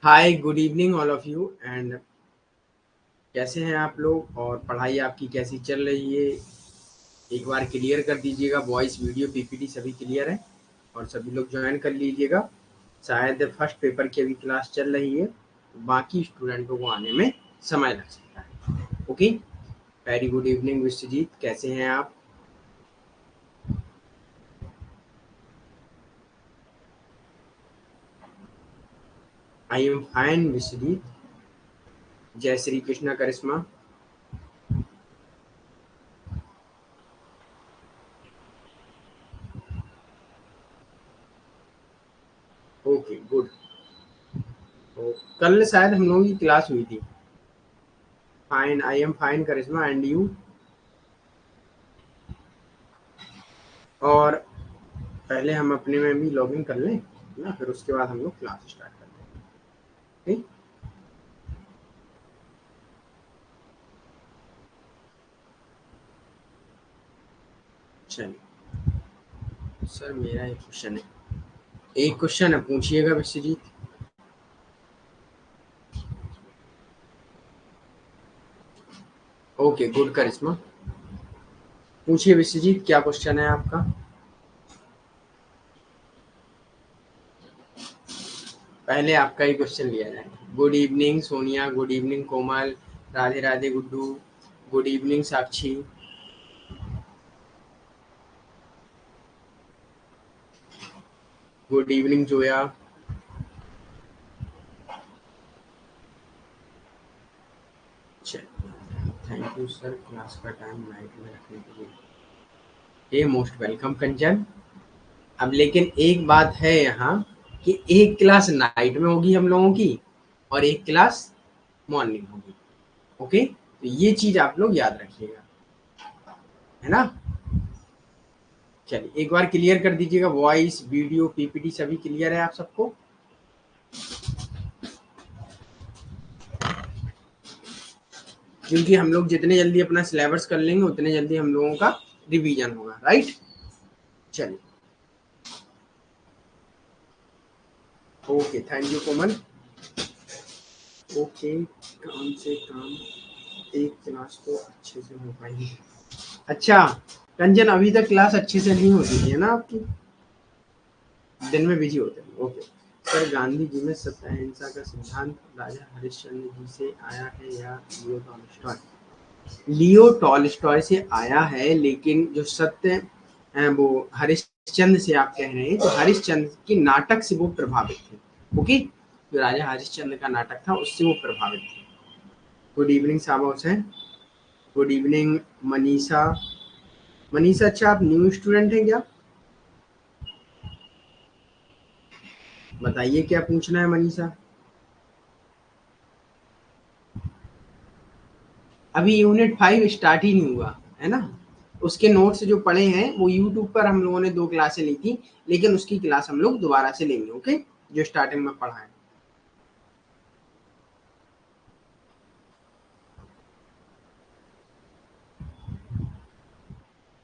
Hi good evening all of you and कैसे हैं आप लोग और पढ़ाई आपकी कैसी चल रही है। एक बार क्लियर कर दीजिएगा, वॉइस वीडियो पीपीटी सभी क्लियर है और सभी लोग ज्वाइन कर लीजिएगा। शायद फर्स्ट पेपर की अभी क्लास चल रही है, तो बाकी स्टूडेंटों को आने में समय लग सकता है। Okay, very good evening Vishwajit, कैसे हैं आप? I am fine Vishwajit. जय श्री कृष्णा करिश्मा। Okay good. तो कल शायद हम लोगों की क्लास हुई थी। Fine, I am fine Karishma and you? और पहले हम अपने में भी लॉगिन कर लें ना, फिर उसके बाद हम लोग क्लास स्टार्ट करते हैं। ठीक, चलिए। सर मेरा एक क्वेश्चन है, एक क्वेश्चन है, पूछिएगा विश्वजीत। ओके गुड करिश्मा, पूछिए विश्वजीत, क्या क्वेश्चन है आपका? पहले आपका ही क्वेश्चन लिया जाए। Good evening Sonia, good evening Komal, Radhe Radhe Guddu, good evening Sakshi, good evening Zoya. Thank you sir, class का टाइम नाइट में रखने के लिए। ए मोस्ट वेलकम कंचन। अब लेकिन एक बात है यहाँ कि एक क्लास नाइट में होगी हम लोगों की और एक क्लास मॉर्निंग होगी। ओके, तो ये चीज आप लोग याद रखिएगा, है ना। चलिए एक बार क्लियर कर दीजिएगा, वॉइस वीडियो पीपीटी सभी क्लियर है आप सबको? क्योंकि हम लोग जितने जल्दी अपना सिलेबस कर लेंगे उतने जल्दी हम लोगों का रिवीजन होगा, राइट। चलिए, okay thank you Komal. Okay, काम से काम एक क्लास तो अच्छे से हो पाएगी। अच्छा कंचन, अभी तक क्लास अच्छे से नहीं होती थी है ना आपकी? दिन में बिजी होते हैं, ओके। सर गांधी जी में सत्य अहिंसा का सिद्धांत राजा हरिश्चंद्र जी से आया है या लियो टॉलस्टॉय? लियो टॉलस्टॉय से आया है, लेकिन जो सत्य वो हरिश्चंद्र से आप कह रहे हैं, तो हरिश्चंद्र के नाटक से वो प्रभावित थे। ओके, जो राजा हरिश्चंद्र का नाटक था उससे वो प्रभावित थे। गुड इवनिंग साबा हुसैन, गुड इवनिंग मनीषा। मनीषा अच्छा, आप न्यू स्टूडेंट हैं क्या? बताइए क्या पूछना है मनीषा। अभी यूनिट 5 स्टार्ट ही नहीं हुआ है ना। उसके नोट्स जो पड़े हैं वो यूट्यूब पर हम लोगों ने 2 क्लासें ली थी, लेकिन उसकी क्लास हम लोग दोबारा से लेंगे। ओके, जो स्टार्टिंग में पढ़ा है।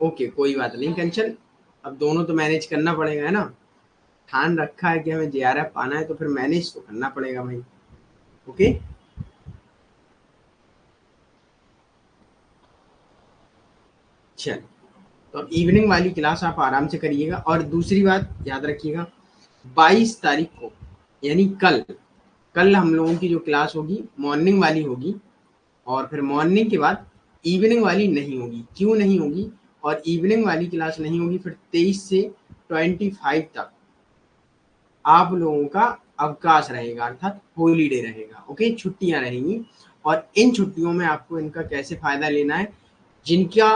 ओके कोई बात नहीं कंचन, अब दोनों तो मैनेज करना पड़ेगा है ना। ठान रखा है कि हमें जेआरएफ पाना है, तो फिर मैनेज तो करना पड़ेगा भाई। ओके, चल, तो अब इवनिंग वाली क्लास आप आराम से करिएगा। और दूसरी बात याद रखिएगा, 22 तारीख को यानी कल, कल हम लोगों की जो क्लास होगी मॉर्निंग वाली होगी, और फिर मॉर्निंग के बाद इवनिंग वाली नहीं होगी। क्यों नहीं होगी? और इवनिंग वाली क्लास नहीं होगी फिर 23 से 25 तक आप लोगों का अवकाश रहेगा, अर्थात हॉलीडे रहेगा। ओके, छुट्टियां रहेंगी। और इन छुट्टियों में आपको इनका कैसे फायदा लेना है, जिनका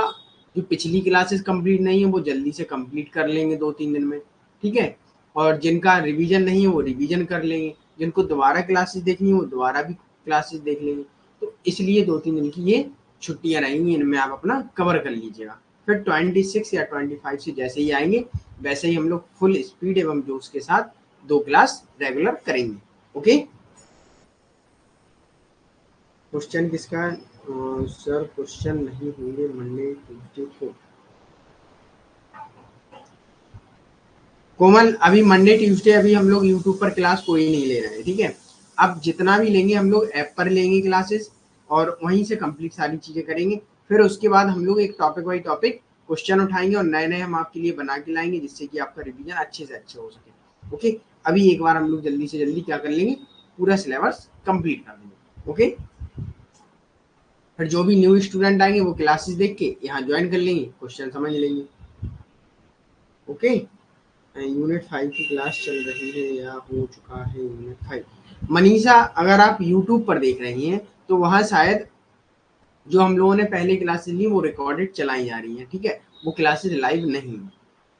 जो पिछली क्लासेस कंप्लीट नहीं है वो जल्दी से कंप्लीट कर लेंगे 2-3 दिन में, ठीक है। और जिनका रिवीजन नहीं है वो रिवीजन कर लेंगे, जिनको दोबारा क्लासेस देखनी है वो दोबारा भी क्लासेस देख लेंगे। तो इसलिए 2-3 दिन की ये छुट्टियां रहेंगी, इनमें आप अपना कवर कर लीजिएगा। फिर 26 या 25 से जैसे ही आएंगे वैसे ही हम लोग फुल स्पीड एवं जोश के साथ 2 क्लास रेगुलर करेंगे। ओके, क्वेश्चन किसका है? सर क्वेश्चन नहीं होंगे मंडे ट्यूजडे को। कोमल अभी मंडे ट्यूसडे अभी हम लोग यूट्यूब पर क्लास कोई नहीं ले रहे हैं, ठीक है। अब जितना भी लेंगे हम लोग ऐप पर लेंगे क्लासेस और वहीं से कंप्लीट सारी चीजें करेंगे। फिर उसके बाद हम लोग एक टॉपिक बाई टॉपिक क्वेश्चन उठाएंगे और नए नए हम आपके लिए बना के लाएंगे, जिससे कि आपका रिवीजन अच्छे से अच्छे हो सके। ओके, अभी एक बार हम लोग जल्दी से जल्दी क्या कर लेंगे, पूरा सिलेबस कंप्लीट कर लेंगे। ओके, फिर जो भी न्यू स्टूडेंट आएंगे वो क्लासेस देख के यहाँ ज्वाइन कर लेंगे, क्वेश्चन समझ लेंगे। ओके, यूनिट 5 की क्लास चल रही है या हो चुका है यूनिट 5? मनीषा अगर आप यूट्यूब पर देख रही हैं तो वहाँ शायद जो हम लोगों ने पहले क्लासेस ली वो रिकॉर्डेड चलाई जा रही है, ठीक है, वो क्लासेस लाइव नहीं है।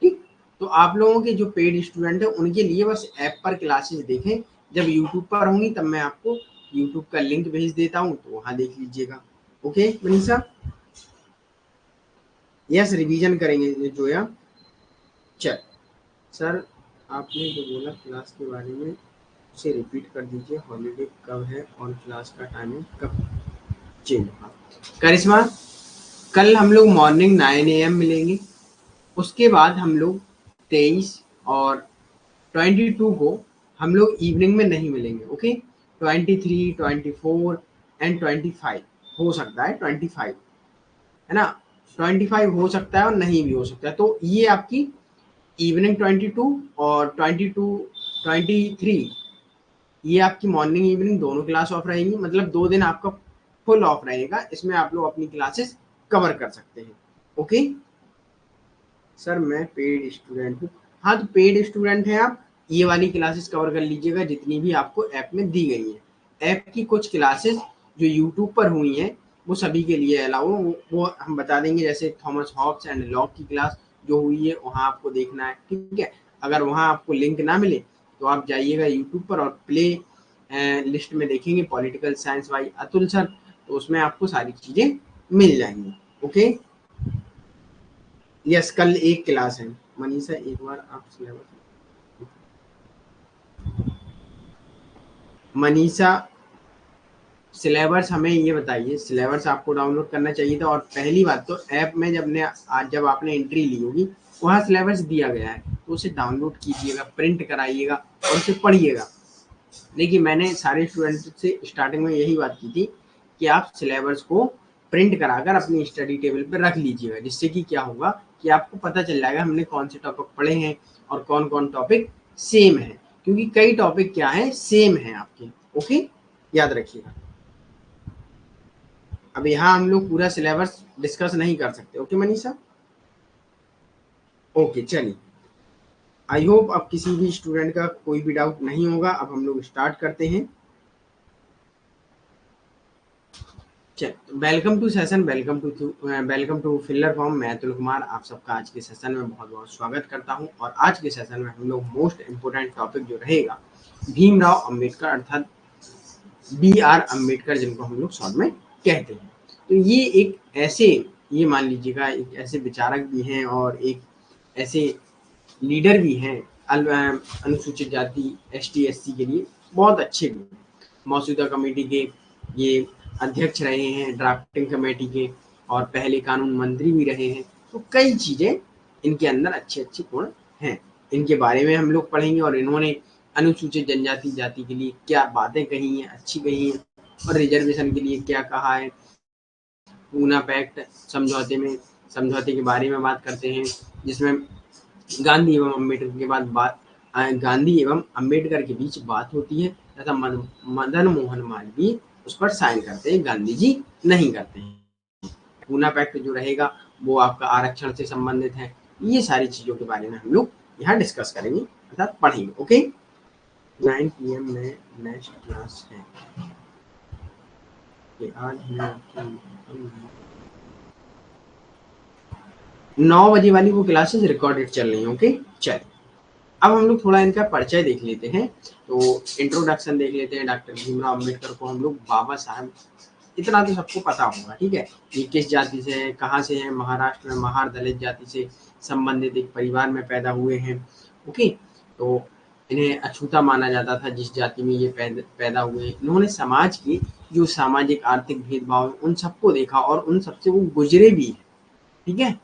ठीक, तो आप लोगों के जो पेड स्टूडेंट है उनके लिए बस ऐप पर क्लासेस देखें, जब यूट्यूब पर होंगी तब मैं आपको यूट्यूब का लिंक भेज देता हूँ, तो वहाँ देख लीजिएगा। ओके मनीषा, यस रिवीजन करेंगे जोया। चल सर, आपने जो बोला क्लास के बारे में उसे रिपीट कर दीजिए, हॉलीडे कब है और क्लास का टाइमिंग कब चेंज होगा। करिश्मा, कल हम लोग मॉर्निंग 9 AM मिलेंगे, उसके बाद हम लोग 23 और 22 को हम लोग इवनिंग में नहीं मिलेंगे। ओके, 23, 24 एंड 25 हो सकता है, 25 है ना, 25 हो सकता है और नहीं भी हो सकता है। तो ये आपकी इवनिंग 22 और 23 ये आपकी मॉर्निंग इवनिंग दोनों क्लास ऑफ रहेंगी, मतलब 2 दिन आपका फुल ऑफ रहेगा, इसमें आप लोग अपनी क्लासेस कवर कर सकते हैं। ओके सर, मैं पेड स्टूडेंट हूँ। हाँ, तो पेड स्टूडेंट हैं आप, ये वाली क्लासेस कवर कर लीजिएगा जितनी भी आपको ऐप में दी गई है। ऐप की कुछ क्लासेस जो यूट्यूब पर हुई हैं वो सभी के लिए अलाउ, वो हम बता देंगे, जैसे थॉमस हॉब्स एंड लॉक की क्लास जो हुई है वहाँ आपको देखना है, ठीक है। अगर वहाँ आपको लिंक ना मिले तो आप जाइएगा यूट्यूब पर और प्ले लिस्ट में देखेंगे political science by Atul sir, तो उसमें आपको सारी चीज़ें मिल जाएंगी। ओके, यस कल एक क्लास है। मनीषा एक बार आप सिलेबस, मनीषा सिलेबस हमें ये बताइए, सिलेबस आपको डाउनलोड करना चाहिए था, और पहली बात तो ऐप में जब आपने एंट्री ली होगी वहाँ सिलेबस दिया गया है, तो उसे डाउनलोड कीजिएगा, प्रिंट कराइएगा और उसे पढ़िएगा। देखिए, मैंने सारे स्टूडेंट से स्टार्टिंग में यही बात की थी कि आप सिलेबस को प्रिंट कराकर अपनी स्टडी टेबल पर रख लीजिएगा, जिससे कि क्या होगा कि आपको पता चल जाएगा हमने कौन से टॉपिक पढ़े हैं और कौन कौन टॉपिक सेम है, क्योंकि कई टॉपिक क्या है सेम है आपके। ओके, याद रखिएगा। अब यहाँ हम लोग पूरा सिलेबस डिस्कस नहीं कर सकते। ओके मनीषा, ओके चलिए, आई होप अब किसी भी स्टूडेंट का कोई भी डाउट नहीं होगा। अब हम लोग स्टार्ट करते हैं। Welcome to session, welcome to filler form. मैं अतुल कुमार आप सबका आज के सेशन में बहुत बहुत स्वागत करता हूं। और आज के सेशन में हम लोग मोस्ट इम्पोर्टेंट टॉपिक जो रहेगा भीमराव अंबेडकर, अर्थात BR अम्बेडकर, जिनको हम लोग शॉर्ट में कहते हैं। तो ये एक ऐसे, ये मान लीजिएगा एक ऐसे विचारक भी हैं और एक ऐसे लीडर भी हैं अनुसूचित जाति ST SC के लिए बहुत अच्छे भी हैं। मौजूदा कमेटी के ये अध्यक्ष रहे हैं, ड्राफ्टिंग कमेटी के, और पहले कानून मंत्री भी रहे हैं। तो कई चीजें इनके अंदर अच्छे अच्छे गुण हैं, इनके बारे में हम लोग पढ़ेंगे और इन्होंने अनुसूचित जनजाति जाति के लिए क्या बातें कही हैं, अच्छी कही हैं, और रिजर्वेशन के लिए क्या कहा है। पूना पैक्ट समझौते के बारे में बात करते हैं, जिसमें गांधी एवं अम्बेडकर के गांधी एवं अम्बेडकर के बीच बात होती है, तथा मदन मोहन मालवीय उस पर साइन करते हैं, गांधी जी नहीं करते हैं। पूना पैक्ट जो रहेगा वो आपका आरक्षण से संबंधित है। ये सारी चीजों के बारे में हम लोग यहाँ डिस्कस करेंगे, अर्थात पढ़ेंगे। ओके, 9 PM में नेक्स्ट क्लास है कि आज मैं 9 बजे वाली वो क्लासेस रिकॉर्डेड चल रही है। ओके, चलिए अब हम लोग थोड़ा इनका परिचय देख लेते हैं। तो इंट्रोडक्शन देख लेते हैं। डॉक्टर भीमराव अम्बेडकर को हम लोग बाबा साहब, इतना तो सबको पता होगा, ठीक है। ये किस जाति से है, कहाँ से है, महाराष्ट्र में महार दलित जाति से संबंधित एक परिवार में पैदा हुए हैं। ओके, तो इन्हें अछूता माना जाता था जिस जाति में ये पैदा हुए। इन्होंने समाज की जो सामाजिक आर्थिक भेदभाव उन सबको देखा और उन सबसे वो गुजरे भी, ठीक है,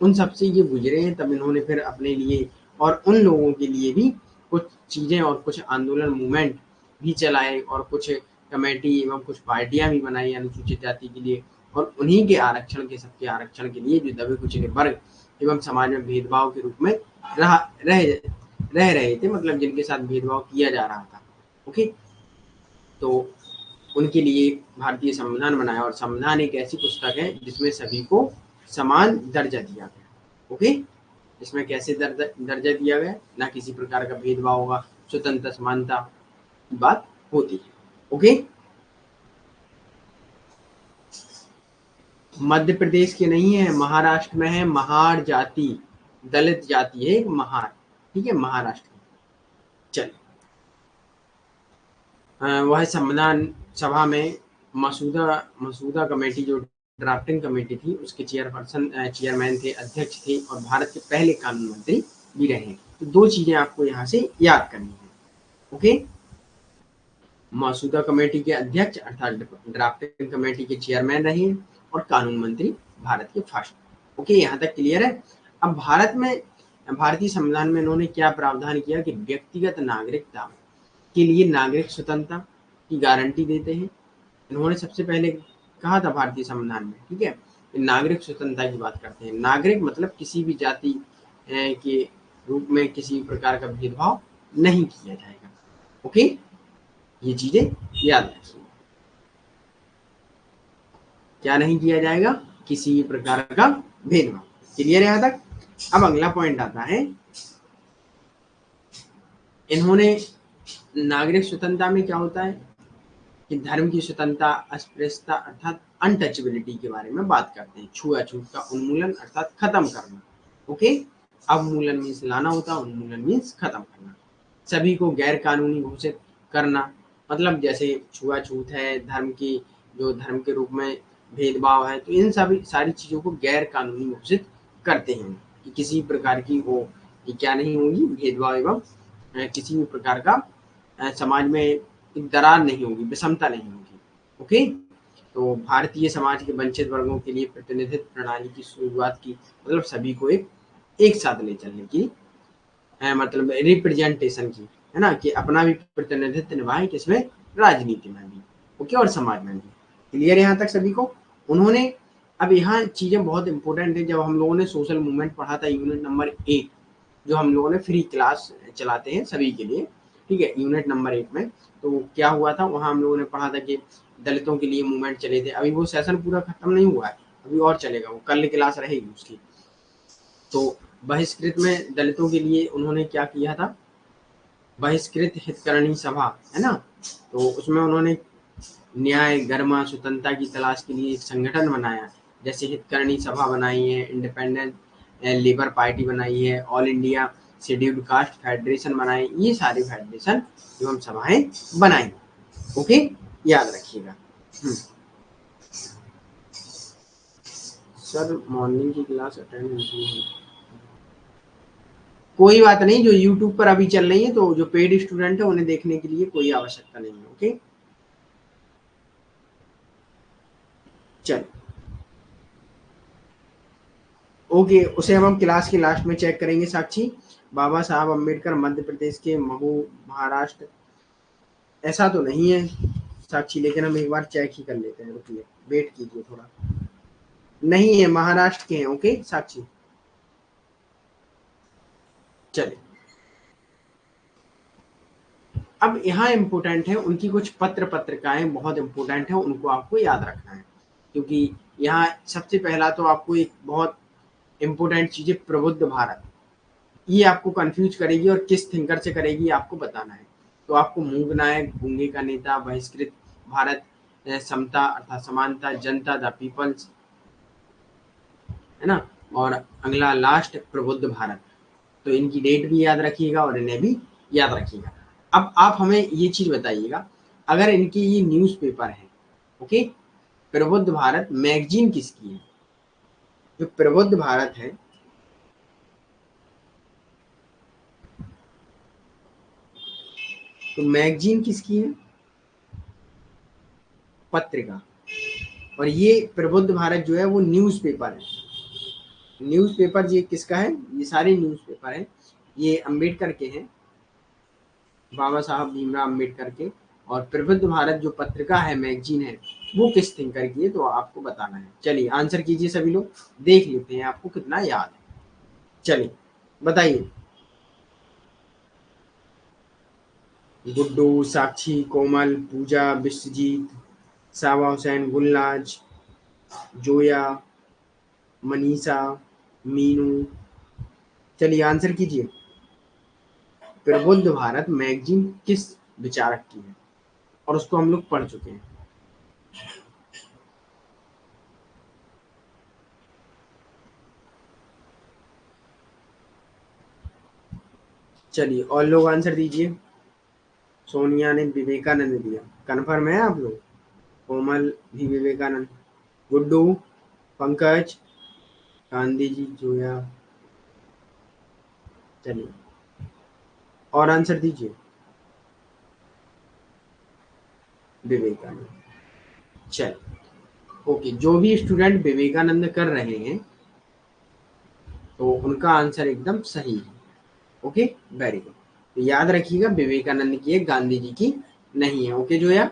उन सबसे ये गुजरे हैं। तब इन्होंने फिर अपने लिए और उन लोगों के लिए भी कुछ चीज़ें और कुछ आंदोलन मूवमेंट भी चलाए और कुछ कमेटी एवं कुछ पार्टियां भी बनाई अनुसूचित जाति के लिए, और उन्हीं के आरक्षण के सबके आरक्षण के लिए जो दबे कुचले वर्ग एवं समाज में भेदभाव के रूप में रह रहे थे, मतलब जिनके साथ भेदभाव किया जा रहा था। ओके, तो उनके लिए भारतीय संविधान बनाया, और संविधान एक ऐसी पुस्तक है जिसमें सभी को समान दर्जा दिया गया। ओके, इसमें कैसे दर्जा दिया गया, ना किसी प्रकार का भेदभाव होगा, स्वतंत्रता समानता की बात होती है। ओके, मध्य प्रदेश के नहीं है, महाराष्ट्र में है। महार जाति, दलित जाति है महार, ठीक है, महाराष्ट्र में। चलिए, वह संविधान सभा में मसूदा कमेटी, जो ड्राफ्टिंग कमेटी थी, उसके चेयरमैन थे, अध्यक्ष थे, और भारत के पहले कानून मंत्री भी रहे। तो दो चीजें आपको यहाँ से याद करनी है। ओके, मसूदा कमेटी के अध्यक्ष अर्थात ड्राफ्टिंग कमेटी के चेयरमैन रहे, और कानून मंत्री भारत के फर्स्ट। ओके, यहाँ तक क्लियर है। अब भारतीय संविधान में इन्होंने क्या प्रावधान किया कि व्यक्तिगत नागरिकता के लिए नागरिक स्वतंत्रता की गारंटी देते हैं। इन्होंने सबसे पहले कहा था भारतीय संविधान में, ठीक है, नागरिक स्वतंत्रता की बात करते हैं। नागरिक मतलब किसी भी जाति के रूप में किसी प्रकार का भेदभाव नहीं किया जाएगा। ओके, ये चीजें याद रखिए, क्या नहीं किया जाएगा, किसी प्रकार का भेदभाव। क्लियर है यहाँ तक। अब अगला पॉइंट आता है, इन्होंने नागरिक स्वतंत्रता में क्या होता है कि धर्म की स्वतंत्रता, अस्पृश्यता अर्थात अनटचेबिलिटी के बारे में बात करते हैं। छुआछूत का उन्मूलन अर्थात खत्म करना। ओके, अवमूलन मीन्स लाना होता है, उन्मूलन मीन्स खत्म करना। सभी को गैर कानूनी घोषित करना, मतलब जैसे छुआछूत है, धर्म के रूप में भेदभाव है, तो इन सारी चीजों को गैर कानूनी घोषित करते हैं कि किसी प्रकार की वो क्या नहीं होगी, भेदभाव एवं किसी भी प्रकार का समाज में एक दरार नहीं होगी, विषमता नहीं होगी। ओके, तो भारतीय समाज के वंचित वर्गों के लिए प्रतिनिधित्व प्रणाली की शुरुआत की, मतलब सभी को एक साथ ले चलने की, मतलब रिप्रेजेंटेशन की, है ना, कि अपना भी प्रतिनिधित्व निभाए, किसमें, राजनीति में भी। ओके, और समाज में भी। क्लियर है यहाँ तक सभी को। उन्होंने, अब यहाँ चीजें बहुत इंपॉर्टेंट है, जब हम लोगों ने सोशल मूवमेंट पढ़ा था यूनिट नंबर 1, जो हम लोगों ने फ्री क्लास चलाते हैं सभी के लिए, ठीक है, यूनिट नंबर 1 में, तो क्या हुआ था, वहाँ हम लोगों ने पढ़ा था कि दलितों के लिए मूवमेंट चले थे। अभी वो सेशन पूरा खत्म नहीं हुआ है, अभी और चलेगा, वो कल क्लास रहेगी उसकी। तो बहिष्कृत में दलितों के लिए उन्होंने क्या किया था, बहिष्कृत हितकरणी सभा, है ना, तो उसमें उन्होंने न्याय, गरिमा, स्वतंत्रता की तलाश के लिए एक संगठन बनाया, जैसे हितकरणी सभा बनाई है, इंडिपेंडेंट लेबर पार्टी बनाई है, all India scheduled caste federation बनाई, ये सारे फेडरेशन एवं सभाएं बनाई। ओके, याद रखिएगा। सर मॉर्निंग की क्लास अटेंड नहीं हुई, कोई बात नहीं, जो यूट्यूब पर अभी चल रही है, तो जो पेड स्टूडेंट है उन्हें देखने के लिए कोई आवश्यकता नहीं है। ओके, चल, ओके, उसे हम क्लास के लास्ट में चेक करेंगे। साक्षी, बाबा साहब अम्बेडकर मध्य प्रदेश के महू, महाराष्ट्र, ऐसा तो नहीं है साक्षी, लेकिन हम एक बार चेक ही कर लेते हैं, रुकिए, वेट कीजिए थोड़ा। नहीं है, महाराष्ट्र के हैं। ओके साक्षी, चलिए, अब यहाँ इम्पोर्टेंट है, उनकी कुछ पत्रिकाएं बहुत इम्पोर्टेंट है, उनको आपको याद रखना है, क्योंकि यहाँ सबसे पहला तो आपको एक बहुत इम्पोर्टेंट चीज है, प्रबुद्ध भारत, ये आपको कंफ्यूज करेगी, और किस थिंकर से करेगी आपको बताना है। तो आपको मूक नायक, गूंगे का नेता, बहिष्कृत भारत, समता अर्थात समानता, जनता द पीपल्स, है ना, और अगला लास्ट प्रबुद्ध भारत। तो इनकी डेट भी याद रखिएगा और इन्हें भी याद रखिएगा। अब आप हमें ये चीज बताइएगा, अगर इनकी ये न्यूज़पेपर है, ओके, प्रबुद्ध भारत, मैगजीन किसकी है, जो प्रबुद्ध भारत है, तो मैगजीन किसकी है, पत्रिका, और ये प्रबुद्ध भारत जो है वो न्यूज़पेपर है। न्यूज़पेपर ये किसका है, ये सारे न्यूज़पेपर है, ये अम्बेडकर के हैं, बाबा साहब भीमराव अम्बेडकर के। और प्रबुद्ध भारत जो पत्रिका है, मैगजीन है, वो किस थिंकर की है, तो आपको बताना है। चलिए आंसर कीजिए सभी लोग, देख लेते हैं आपको कितना याद है। चलिए बताइए। गुड्डू, साक्षी, कोमल, पूजा, विश्वजीत, सावा हुसैन, गुलनाज, जोया, मनीषा, मीनू। चलिए आंसर कीजिए। प्रबुद्ध भारत मैगजीन किस विचारक की है, और उसको हम लोग पढ़ चुके हैं। चलिए और लोग आंसर दीजिए। सोनिया ने विवेकानंद दिया, कन्फर्म है आप लोग? कोमल भी विवेकानंद, गुड्डू, पंकज, गांधी जी, जोया। चलिए और आंसर दीजिए। विवेकानंद। चलिए ओके, जो भी स्टूडेंट विवेकानंद कर रहे हैं तो उनका आंसर एकदम सही है। Okay, very good. तो याद रखिएगा, विवेकानंद की है, गांधी जी की नहीं है। ओके जोया,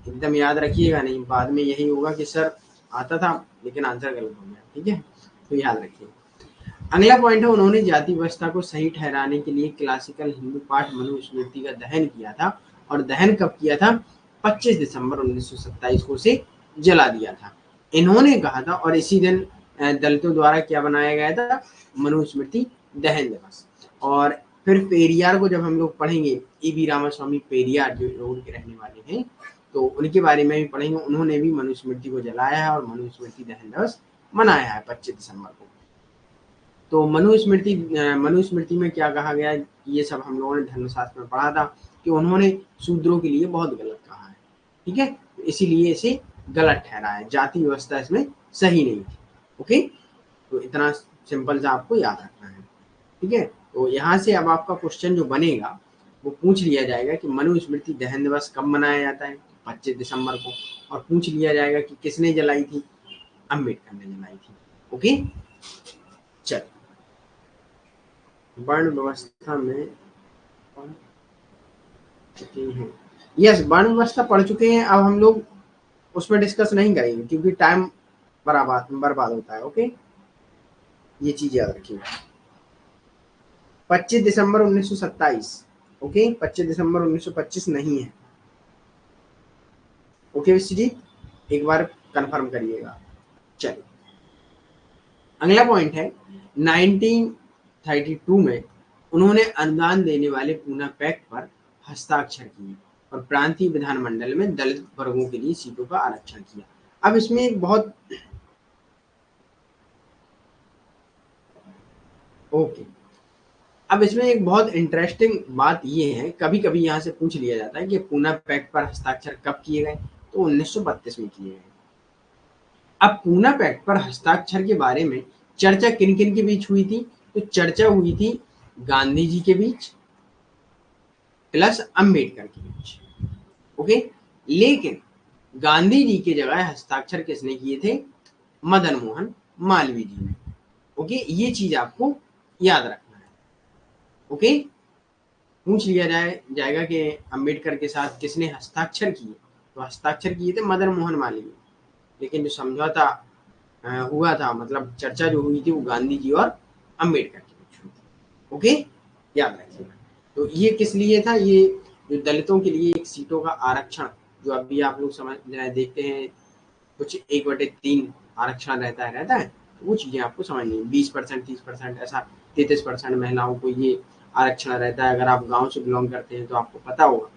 एकदम याद रखिएगा, नहीं बाद में यही होगा कि सर आता था लेकिन आंसर गलत हो गया। ठीक है, तो याद रखिए। अगला पॉइंट है, उन्होंने जाति व्यवस्था को सही ठहराने के लिए क्लासिकल हिंदू पाठ मनुस्मृति का दहन किया था। और दहन कब किया था? 25 दिसंबर 1927 को उसे जला दिया था, इन्होंने कहा था। और इसी दिन दलितों द्वारा क्या बनाया गया था? मनुस्मृति दहन दिवस। और फिर पेरियार को जब हम लोग पढ़ेंगे, ईवी रामास्वामी पेरियार जो रोड के रहने वाले हैं, तो उनके बारे में भी पढ़ेंगे। उन्होंने भी मनुस्मृति को जलाया है और मनुस्मृति दहन दिवस मनाया है 25 दिसंबर को। तो मनुस्मृति में क्या कहा गया है, ये सब हम लोगों ने धर्मशास्त्र में पढ़ा था कि उन्होंने शूद्रों के लिए बहुत गलत कहा है। ठीक है, तो इसीलिए इसे गलत ठहरा है, जाति व्यवस्था इसमें सही नहीं थी। ओके, तो इतना सिंपल सा आपको याद रखना है। ठीक है, तो यहाँ से अब आपका क्वेश्चन जो बनेगा वो पूछ लिया जाएगा कि मनुस्मृति दहन दिवस कब मनाया जाता है? 25 दिसंबर को। और पूछ लिया जाएगा कि किसने जलाई थी? अम्बेडकर ने जलाई थी। ओके, चल वर्ण व्यवस्था में पढ़ चुके हैं। यस, वर्ण व्यवस्था पढ़ चुके हैं। अब हम लोग उसमें डिस्कस नहीं करेंगे क्योंकि टाइम बर्बाद होता है। ओके, ये चीज याद रखिए। 25 दिसंबर 1927। ओके, 25 दिसंबर 1925 नहीं है। ओके विश्वजीत, एक बार कंफर्म करिएगा। चलिए अगला पॉइंट है, 1932 में उन्होंने अनुदान देने वाले पूना पैक्ट पर हस्ताक्षर किए और प्रांतीय विधानमंडल में दलित वर्गों के लिए सीटों का आरक्षण किया। अब इसमें एक बहुत ओके, अब इसमें एक बहुत इंटरेस्टिंग बात ये है, कभी कभी यहाँ से पूछ लिया जाता है कि पूना पैक्ट पर हस्ताक्षर कब किए गए, तो 1932 में किए गए। अब पूना पैक्ट पर हस्ताक्षर के बारे में चर्चा किन किन के बीच हुई थी? तो चर्चा हुई थी गांधी जी के बीच प्लस अम्बेडकर के बीच। ओके, लेकिन गांधी जी की जगह हस्ताक्षर किसने किए थे? मदन मोहन मालवीय जी ने। ओके, ये चीज आपको याद रखना है। ओके, पूछ लिया जाएगा कि अम्बेडकर के साथ किसने हस्ताक्षर किए, तो हस्ताक्षर किए थे मदन मोहन मालवीय, लेकिन जो समझौता हुआ था, मतलब चर्चा जो हुई थी, वो गांधी जी और अम्बेडकर के बीच हुई थी। ओके, याद रखिएगा। तो ये किस लिए था? ये जो दलितों के लिए एक सीटों का आरक्षण, जो अभी आप लोग समझ देखते हैं, कुछ 1/3 आरक्षण रहता है, तो वो चीजें आपको समझनी है। 20%, 30%, ऐसा 33% महिलाओं को ये आरक्षण रहता है। अगर आप गांव से बिलोंग करते हैं तो आपको पता होगा,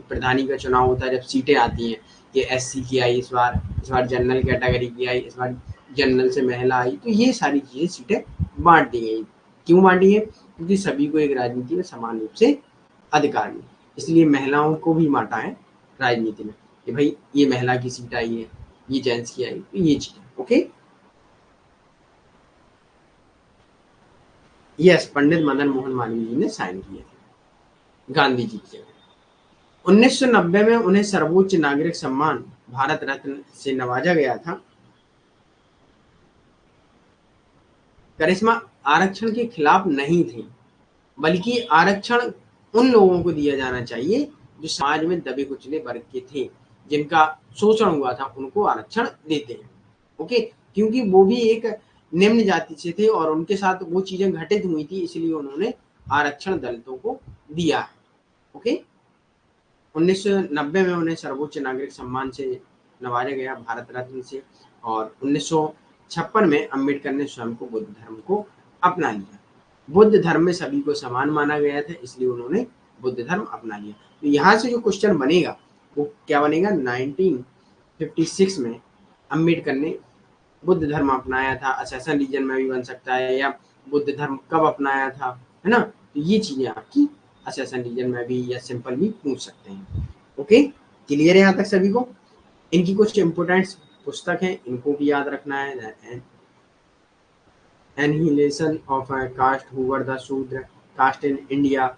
प्रधानी का चुनाव होता है, जब सीटें आती हैं कि SC की आई इस बार जनरल कैटेगरी की आई, इस बार जनरल से महिला आई, तो ये सारी चीजें सीटें बांट दी गई। क्यों बांटी है? क्योंकि सभी को एक राजनीति में समान रूप से अधिकार मिले, इसलिए महिलाओं को भी बांटा है राजनीति में कि भाई ये महिला की सीट आई है, ये जेंट्स की आई, तो ये चीज। ओके, यस, पंडित मदन मोहन मालवीय जी ने साइन किए थे गांधी जी की जगह। 1990 में उन्हें सर्वोच्च नागरिक सम्मान भारत रत्न से नवाजा गया था। करिश्मा आरक्षण के खिलाफ नहीं थी, बल्कि आरक्षण उन लोगों को दिया जाना चाहिए जो समाज में दबे कुचले वर्ग के थे, जिनका शोषण हुआ था, उनको आरक्षण देते हैं। ओके, क्योंकि वो भी एक निम्न जाति से थे और उनके साथ वो चीजें घटित हुई थी, इसलिए उन्होंने आरक्षण दलितों को दिया है। ओके, 1990 में उन्हें सर्वोच्च नागरिक सम्मान से नवाजा गया, भारत रत्न से, और 1956 में अम्बेडकर ने स्वयं को बुद्ध धर्म को अपना लिया। बुद्ध धर्म में सभी को समान माना गया था, इसलिए उन्होंने बुद्ध धर्म अपना लिया। तो यहाँ से जो क्वेश्चन बनेगा वो क्या बनेगा, 1956 में अम्बेडकर ने बुद्ध धर्म अपनाया था, असेसन रीजन में भी बन सकता है, या बुद्ध धर्म कब अपनाया था, है ना। तो ये चीजें आपकी असेसन रीजन में भी या सिंपल भी पूछ सकते हैं। ओके, क्लियर है यहाँ तक सभी को। इनकी कुछ इंपोर्टेंट पुस्तक है, इनको भी याद रखना है। Annihilation of caste, who were the Shudra, caste in India,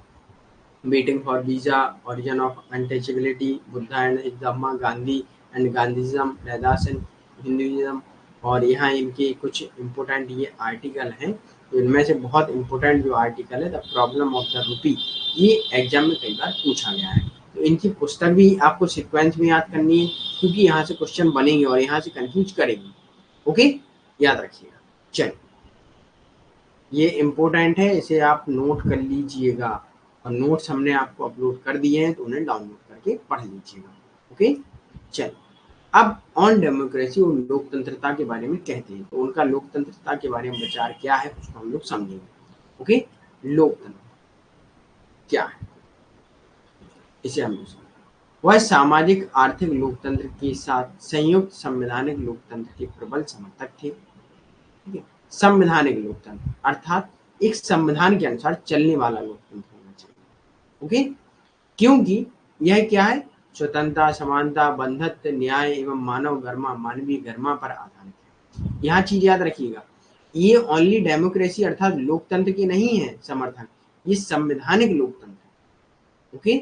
waiting for visa, origin of untouchability, Buddha and his Dhamma, Gandhi and Gandhism, Raidas and Hinduism. और यहाँ इनके कुछ इम्पोर्टेंट ये आर्टिकल हैं, तो इनमें से बहुत इम्पोर्टेंट जो आर्टिकल है the problem of the rupee, ये एग्जाम में कई बार पूछा गया है। तो इनकी पुस्तक भी आपको सीक्वेंस में याद करनी है, क्योंकि यहाँ से क्वेश्चन बनेंगे और यहाँ से कंफ्यूज करेंगे। ओके, याद रखिएगा। चलिए, ये इम्पोर्टेंट है, इसे आप नोट कर लीजिएगा, और नोट्स हमने आपको अपलोड कर दिए हैं, तो उन्हें डाउनलोड करके पढ़ लीजिएगा। ओके, चलिए, अब ऑन डेमोक्रेसी और लोकतंत्रता के बारे में कहते हैं, तो उनका लोकतंत्रता के बारे में विचार क्या है उसको हम लोग समझेंगे। ओके, लोकतंत्र क्या है, इसे हम लोग समझेंगे। वह सामाजिक आर्थिक लोकतंत्र के साथ संयुक्त संवैधानिक लोकतंत्र के प्रबल समर्थक थे। ठीक है, संवैधानिक लोकतंत्र अर्थात एक संविधान के अनुसार चलने वाला लोकतंत्र होना चाहिए। ओके, क्योंकि यह क्या है, स्वतंत्रता, समानता, बंधुत्व, न्याय एवं मानवीय गरिमा पर आधारित है। यहाँ चीज याद रखिएगा, ये ओनली डेमोक्रेसी अर्थात लोकतंत्र की नहीं है समर्थन, ये संवैधानिक लोकतंत्र है। ओके,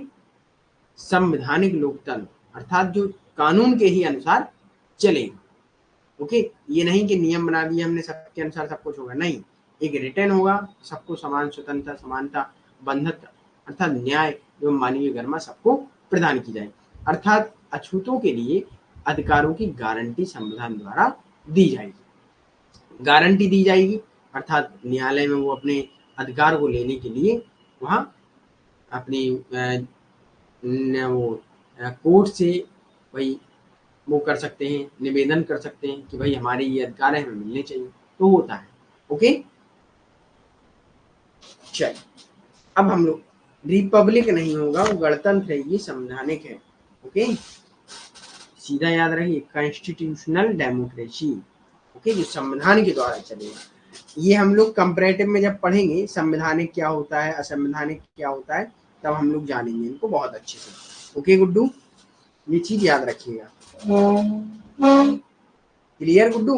संवैधानिक लोकतंत्र अर्थात जो कानून के ही अनुसार चलेगा। ओके, ये नहीं कि नियम बना दिए हमने सबके अनुसार सब कुछ होगा, नहीं, एक रिटर्न होगा, सबको समान स्वतंत्रता, समानता, बंधुत्व अर्थात न्याय एवं मानवीय गरिमा सबको प्रदान की जाए, अर्थात अछूतों के लिए अधिकारों की गारंटी संविधान द्वारा दी जाएगी। गारंटी दी जाएगी अर्थात न्यायालय में वो अपने अधिकार को लेने के लिए वहाँ अपनी वो कोर्ट से भाई वो कर सकते हैं, निवेदन कर सकते हैं कि भाई हमारे ये अधिकार है, हमें मिलने चाहिए, तो होता है। ओके, चलिए, अब हम लोग रिपब्लिक नहीं होगा, वो गणतंत्र है, ये संवैधानिक है। ओके, सीधा याद रखिए, कॉन्स्टिट्यूशनल डेमोक्रेसी। ओके, जो संविधान के द्वारा चलेगा। ये हम लोग कंपैरेटिव में जब पढ़ेंगे संवैधानिक क्या होता है, असंवैधानिक क्या होता है, तब हम लोग जानेंगे इनको बहुत अच्छे से। ओके गुड्डू, ये चीज याद रखिएगा। क्लियर गुड्डू,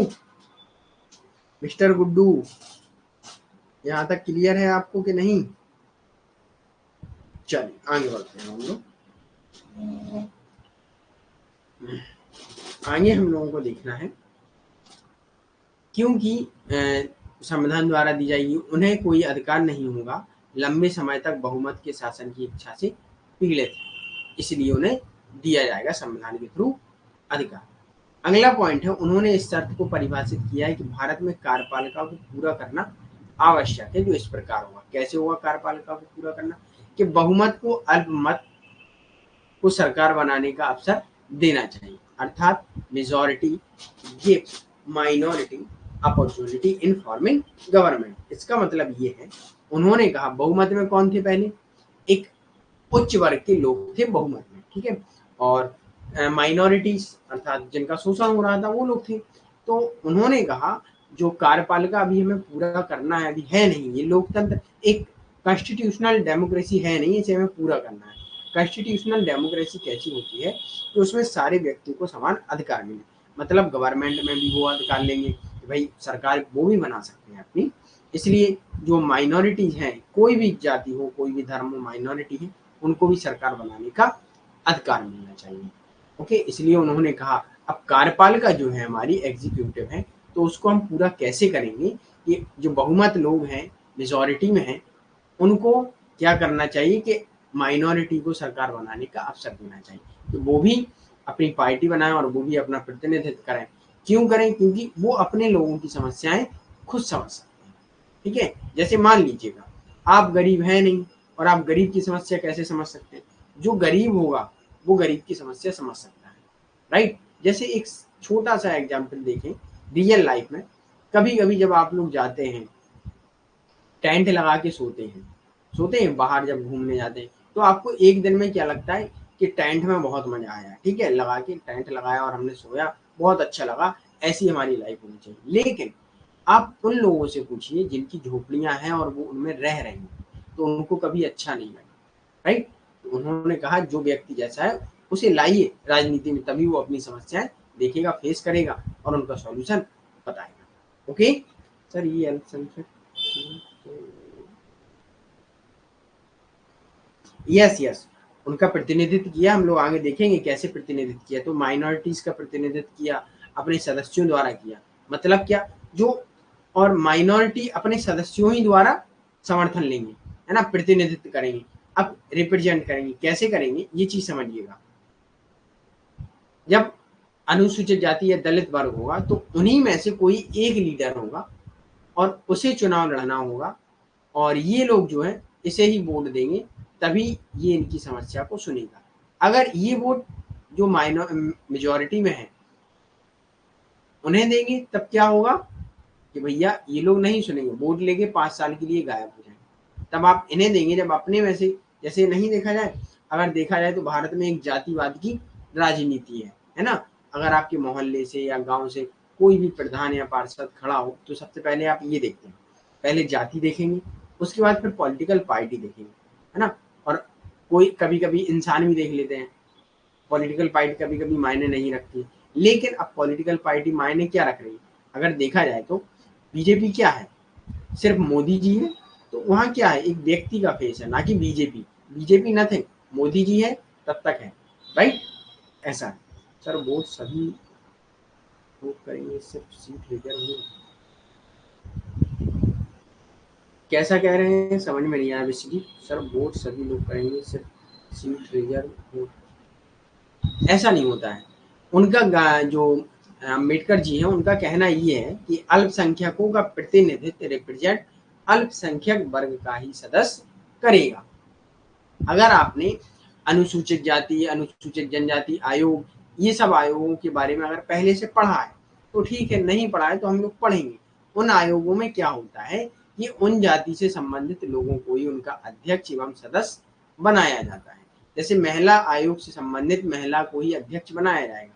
मिस्टर गुड्डू, यहाँ तक क्लियर है आपको कि नहीं? चलिए आगे बढ़ते हैं हम लोग। आगे हम लोगों को देखना है, क्योंकि संविधान द्वारा दी जाएगी, उन्हें कोई अधिकार नहीं होगा लंबे समय तक बहुमत के शासन की इच्छा से पीड़ित, इसलिए उन्हें दिया जाएगा संविधान के थ्रू अधिकार। अगला पॉइंट है, उन्होंने इस शर्त को परिभाषित किया है कि भारत में कार्यपालिका को पूरा करना आवश्यक है, जो इस प्रकार होगा। कैसे होगा कार्यपालिका को पूरा करना, कि बहुमत को अल्पमत को सरकार बनाने का अवसर देना चाहिए, अर्थात majority gives minority opportunity in forming government. इसका मतलब ये है, उन्होंने कहा बहुमत में कौन थे, पहले एक उच्च वर्ग के लोग थे बहुमत में, ठीक है, और माइनॉरिटीज अर्थात जिनका शोषण हो रहा था वो लोग थे। तो उन्होंने कहा जो कार्यपालिका अभी हमें पूरा करना है, अभी है नहीं, ये लोकतंत्र एक कॉन्स्टिट्यूशनल डेमोक्रेसी है नहीं, इसे हमें पूरा करना है। कॉन्स्टिट्यूशनल डेमोक्रेसी कैसी होती है कि उसमें सारे व्यक्ति को समान अधिकार मिले, मतलब गवर्नमेंट में भी वो अधिकार लेंगे कि भाई सरकार वो भी बना सकते हैं अपनी, इसलिए जो माइनॉरिटीज हैं, कोई भी जाति हो, कोई भी धर्म हो, माइनॉरिटी है, उनको भी सरकार बनाने का अधिकार मिलना चाहिए। ओके, इसलिए उन्होंने कहा अब कार्यपालिका जो है हमारी एग्जीक्यूटिव है, तो उसको हम पूरा कैसे करेंगे कि जो बहुमत लोग हैं, मेजॉरिटी में हैं, उनको क्या करना चाहिए कि माइनॉरिटी को सरकार बनाने का अवसर देना चाहिए, तो वो भी अपनी पार्टी बनाएं और वो भी अपना प्रतिनिधित्व करें। क्यों करें? क्योंकि वो अपने लोगों की समस्याएं खुद समझ सकते हैं। ठीक है, जैसे मान लीजिएगा आप गरीब हैं नहीं, और आप गरीब की समस्या कैसे समझ सकते हैं? जो गरीब होगा वो गरीब की समस्या समझ सकता है, राइट। जैसे एक छोटा सा एग्जाम्पल देखें रियल लाइफ में, कभी कभी जब आप लोग जाते हैं टेंट लगा के सोते हैं बाहर जब घूमने जाते हैं, तो आपको एक दिन में क्या लगता है कि टेंट में बहुत मजा आया, ठीक है, लगा के टेंट लगाया और हमने सोया, बहुत अच्छा लगा। ऐसी हमारी लाइफ होनी चाहिए। लेकिन आप उन लोगों से पूछिए जिनकी झोपड़ियां हैं और वो उनमें रह रहे हैं, तो उनको कभी अच्छा नहीं लगा, राइट। तो उन्होंने कहा जो व्यक्ति जैसा है उसे लाइए राजनीति में, तभी वो अपनी समस्याएं देखेगा, फेस करेगा और उनका सॉल्यूशन बताएगा। ओके सर, ये यस यस, उनका प्रतिनिधित्व किया। हम लोग आगे देखेंगे कैसे प्रतिनिधित्व किया। तो माइनॉरिटीज का प्रतिनिधित्व किया, अपने सदस्यों द्वारा किया। मतलब क्या? जो और माइनॉरिटी अपने सदस्यों ही द्वारा समर्थन लेंगे, है ना, प्रतिनिधित्व करेंगे। अब रिप्रेजेंट करेंगे, कैसे करेंगे ये चीज समझिएगा। जब अनुसूचित जाति या दलित वर्ग होगा तो उन्हीं में से कोई एक लीडर होगा और उसे चुनाव लड़ना होगा, और ये लोग जो है इसे ही वोट देंगे, तभी ये इनकी समस्या को सुनेगा। अगर ये वोट जो मेजोरिटी में है उन्हें देंगे तब क्या होगा कि भैया ये लोग नहीं सुनेंगे, वोट लेके 5 साल के लिए गायब हो जाएंगे। तब आप इन्हें देंगे जब अपने में से, जैसे नहीं देखा जाए, अगर देखा जाए तो भारत में एक जातिवाद की राजनीति है ना। अगर आपके मोहल्ले से या गांव से कोई भी प्रधान या पार्षद खड़ा हो तो सबसे पहले आप ये देखते हैं, पहले जाति देखेंगे, उसके बाद फिर पॉलिटिकल पार्टी देखेंगे, है ना। और कोई कभी कभी इंसान भी देख लेते हैं। पॉलिटिकल पार्टी कभी कभी मायने नहीं रखती, लेकिन अब पॉलिटिकल पार्टी मायने क्या रख रही है? अगर देखा जाए तो बीजेपी क्या है? सिर्फ मोदी जी है। तो वहाँ क्या है? एक व्यक्ति का फेस है, ना कि BJP. BJP nothing, Modi ji है तब तक है, राइट। ऐसा है सर। वोट सभी लोग करेंगे, सिर्फ सीट रिजर्व नहीं। कैसा कह रहे हैं समझ में नहीं आया बेसिकली। सर वोट सभी लोग करेंगे, सिर्फ सीट रिजर्व। ऐसा नहीं होता है। उनका जो अम्बेडकर जी हैं उनका कहना ये है कि अल्पसंख्यकों का प्रतिनिधित्व रिप्रेजेंट अल्पसंख्यक वर्ग का ही सदस्य करेगा। अगर आपने अनुसूचित जाति, अनुसूचित जनजाति आयोग, ये सब आयोगों के बारे में अगर पहले से पढ़ा है तो ठीक है, नहीं पढ़ा है तो हम लोग पढ़ेंगे। उन आयोगों में क्या होता है कि उन जाति से संबंधित लोगों को ही उनका अध्यक्ष एवं सदस्य बनाया जाता है। जैसे महिला आयोग से संबंधित महिला को ही अध्यक्ष बनाया जाएगा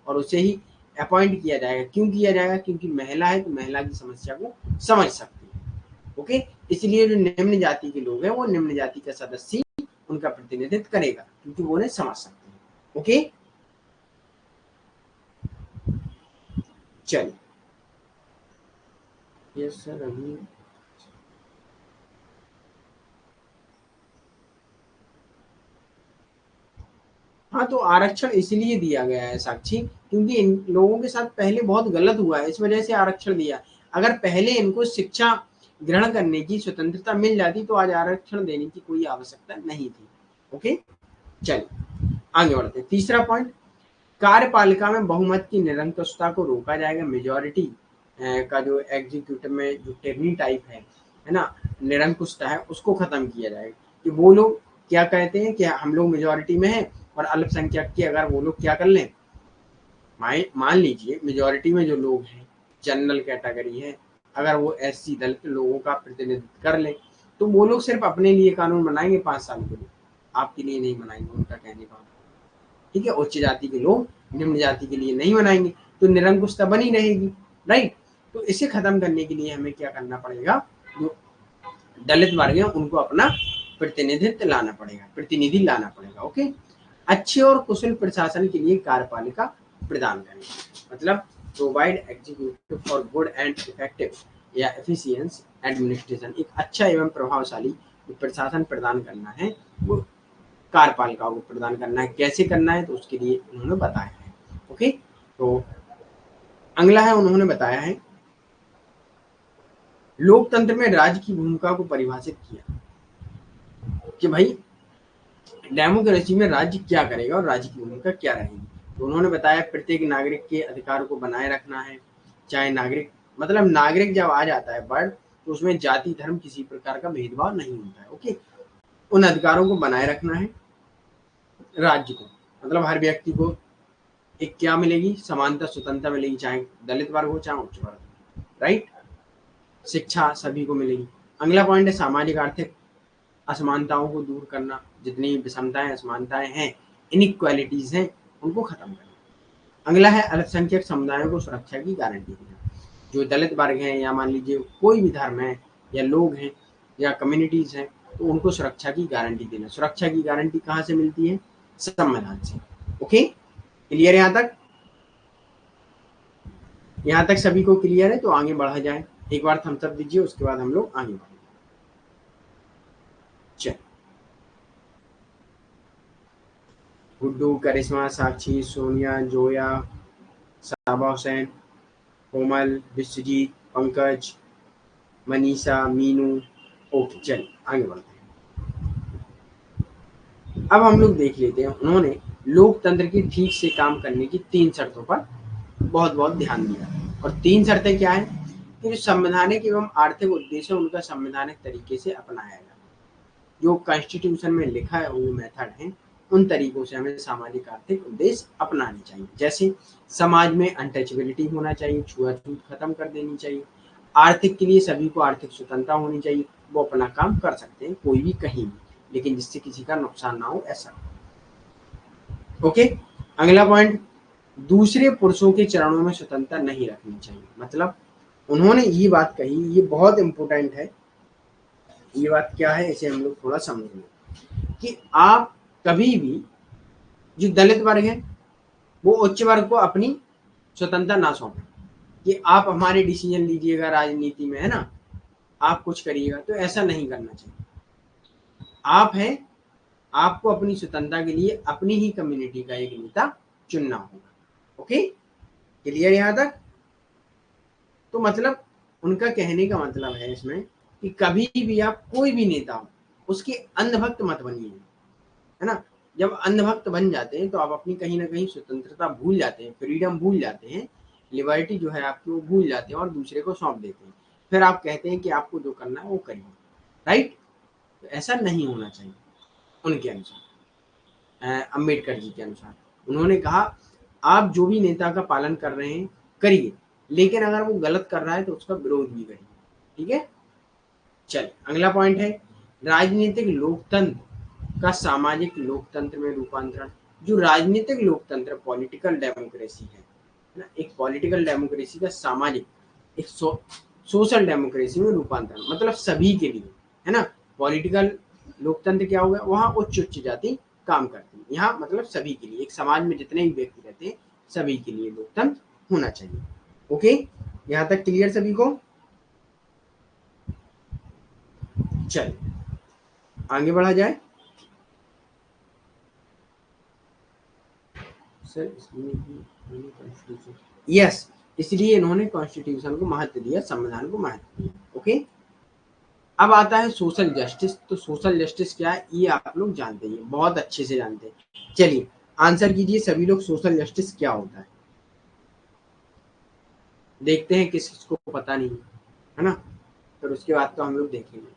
और उसे ही अपॉइंट किया जाएगा। क्यों किया जाएगा? क्योंकि महिला है तो महिला की समस्या को समझ सकती है। ओके, इसलिए जो निम्न जाति के लोग हैं वो निम्न जाति का सदस्य उनका प्रतिनिधित्व करेगा, क्योंकि वो उन्हें समझ सकते हैं। ओके, चलिए। यस सर, अभी हाँ, तो आरक्षण इसलिए दिया गया है साक्षी, क्योंकि इन लोगों के साथ पहले बहुत गलत हुआ है, इस वजह से आरक्षण दिया। अगर पहले इनको शिक्षा ग्रहण करने की स्वतंत्रता मिल जाती तो आज आरक्षण देने की कोई आवश्यकता नहीं थी। ओके, चलिए आगे बढ़ते हैं। तीसरा पॉइंट, कार्यपालिका में बहुमत की निरंकुशता को रोका जाएगा। मेजोरिटी का जो एग्जीक्यूटिव में जो टेबनी टाइप है ना, निरंकुशता है, उसको खत्म किया जाएगा। कि वो लोग क्या कहते हैं कि हम लोग मेजोरिटी में हैं और अल्पसंख्यक की अगर वो लोग क्या कर लें, मान लीजिए मेजोरिटी में जो लोग हैं जनरल कैटेगरी है, अगर वो एससी दलित लोगों का प्रतिनिधित्व कर लें तो वो लोग सिर्फ अपने लिए कानून बनाएंगे 5 साल के लिए, आपके लिए नहीं बनाएंगे। उनका कहने का, ठीक है, उच्च जाति के लोग निम्न जाति के लिए नहीं बनाएंगे, तो निरंकुशता बनी रहेगी, राइट। तो इसे खत्म करने के लिए हमें क्या करना पड़ेगा? जो दलित वर्ग है उनको अपना प्रतिनिधित्व लाना पड़ेगा, प्रतिनिधि लाना पड़ेगा। ओके, अच्छे और कुशल प्रशासन के लिए कार्यपालिका प्रदान करें। मतलब provide executive for good and effective या एफिशिएंस एडमिनिस्ट्रेशन। एक अच्छा एवं प्रभावशाली प्रशासन प्रदान करना है, वो कार्यपालिका को प्रदान करना है। कैसे करना है तो उसके लिए उन्होंने बताया है। ओके, तो अगला है, उन्होंने बताया है लोकतंत्र में राज्य की भूमिका को परिभाषित किया। कि भाई डेमोक्रेसी में राज्य क्या करेगा और राज्य की भूमिका क्या रहेगी। तो उन्होंने बताया प्रत्येक नागरिक के अधिकार को बनाए रखना है, चाहे नागरिक मतलब नागरिक जब आ जाता है वर्ड तो उसमें जाति धर्म किसी प्रकार का भेदभाव नहीं होता है। ओके, उन अधिकारों को बनाए रखना है राज्य को, मतलब हर व्यक्ति को एक क्या मिलेगी, समानता स्वतंत्रता मिलेगी, चाहे दलित वर्ग हो चाहे उच्च वर्ग, राइट। शिक्षा सभी को मिलेगी। अगला पॉइंट है सामाजिक आर्थिक असमानताओं को दूर करना, जितनी विषमताएं असमानताएं हैं इनइक्वालिटीज हैं उनको खत्म करना। अगला है अल्पसंख्यक समुदायों को सुरक्षा की गारंटी देना। जो दलित वर्ग हैं या मान लीजिए कोई भी धर्म है या लोग हैं या कम्युनिटीज हैं तो उनको सुरक्षा की गारंटी देना। सुरक्षा की गारंटी कहाँ से मिलती है, संविधान से। ओके, क्लियर है यहाँ तक? यहाँ तक सभी को क्लियर है? तो आगे बढ़ा जाए, एक बार थम्स अप दीजिए, उसके बाद हम लोग आगे बढ़ेंगे। चल, गुड्डू, करिश्मा, साक्षी, सोनिया, जोया, साबा हुसैन, कोमल, विश्वजीत, पंकज, मनीषा, मीनू। ओके, चल आगे बढ़ते हैं। अब हम लोग देख लेते हैं, उन्होंने लोकतंत्र की ठीक से काम करने की 3 शर्तों पर बहुत बहुत ध्यान दिया। और 3 शर्तें क्या है कि जो संवैधानिक एवं आर्थिक उद्देश्य है उनका संवैधानिक तरीके से अपनाया जाए। जो कॉन्स्टिट्यूशन में लिखा है वो मेथड है, उन तरीकों से हमें सामाजिक आर्थिक उद्देश्य अपनाने चाहिए। जैसे समाज में अनटचेबिलिटी होना चाहिए, छुआछूत खत्म कर देनी चाहिए। आर्थिक के लिए सभी को आर्थिक स्वतंत्रता होनी चाहिए, वो अपना काम कर सकते हैं कोई भी कहीं भी, लेकिन जिससे किसी का नुकसान ना हो ऐसा। ओके, अगला पॉइंट, दूसरे पुरुषों के चरणों में स्वतंत्रता नहीं रखनी चाहिए। मतलब उन्होंने ये बात कही, ये बहुत इंपॉर्टेंट है। ये बात क्या है इसे हम लोग थोड़ा समझ लें कि आप कभी भी जो दलित वर्ग है वो उच्च वर्ग को अपनी स्वतंत्रता ना सौंपें कि आप हमारे डिसीजन लीजिएगा राजनीति में, है ना, आप कुछ करिएगा, तो ऐसा नहीं करना चाहिए। आप हैं, आपको अपनी स्वतंत्रता के लिए अपनी ही कम्युनिटी का एक नेता चुनना होगा। ओके, क्लियर यहाँ तक? तो मतलब उनका कहने का मतलब है इसमें कि कभी भी आप कोई भी नेता हो उसके अंधभक्त मत बनिए, है ना। जब अंधभक्त बन जाते हैं तो आप अपनी कहीं ना कहीं स्वतंत्रता भूल जाते हैं, फ्रीडम भूल जाते हैं, लिबर्टी जो है आपकी वो भूल जाते हैं और दूसरे को सौंप देते हैं। फिर आप कहते हैं कि आपको जो करना है वो करिए, राइट। तो ऐसा नहीं होना चाहिए। उनके अनुसार, अम्बेडकर जी के अनुसार, उन्होंने कहा आप जो भी नेता का पालन कर रहे हैं करिए, लेकिन अगर वो गलत कर रहा है तो उसका विरोध भी करिए। ठीक है, चल अगला पॉइंट है राजनीतिक लोकतंत्र का सामाजिक लोकतंत्र में रूपांतरण। जो राजनीतिक लोकतंत्र पॉलिटिकल डेमोक्रेसी है ना, एक पॉलिटिकल डेमोक्रेसी का सामाजिक एक सोशल डेमोक्रेसी में रूपांतरण, मतलब सभी के लिए, है ना। पॉलिटिकल लोकतंत्र क्या होगा, वहाँ उच्च जाति काम करती है, यहाँ मतलब सभी के लिए, एक समाज में जितने भी व्यक्ति रहते हैं सभी के लिए लोकतंत्र होना चाहिए। ओके, यहाँ तक क्लियर सभी को? चल आगे बढ़ा जाए। सर यस, इसलिए इन्होंने कॉन्स्टिट्यूशन को महत्व दिया, संविधान को महत्व दिया। ओके, अब आता है सोशल जस्टिस। तो सोशल जस्टिस क्या है ये आप लोग जानते हैं, बहुत अच्छे से जानते हैं। चलिए आंसर कीजिए सभी लोग, सोशल जस्टिस क्या होता है? देखते हैं किस किसको पता नहीं है ना, फिर उसके बाद तो हम लोग देखेंगे।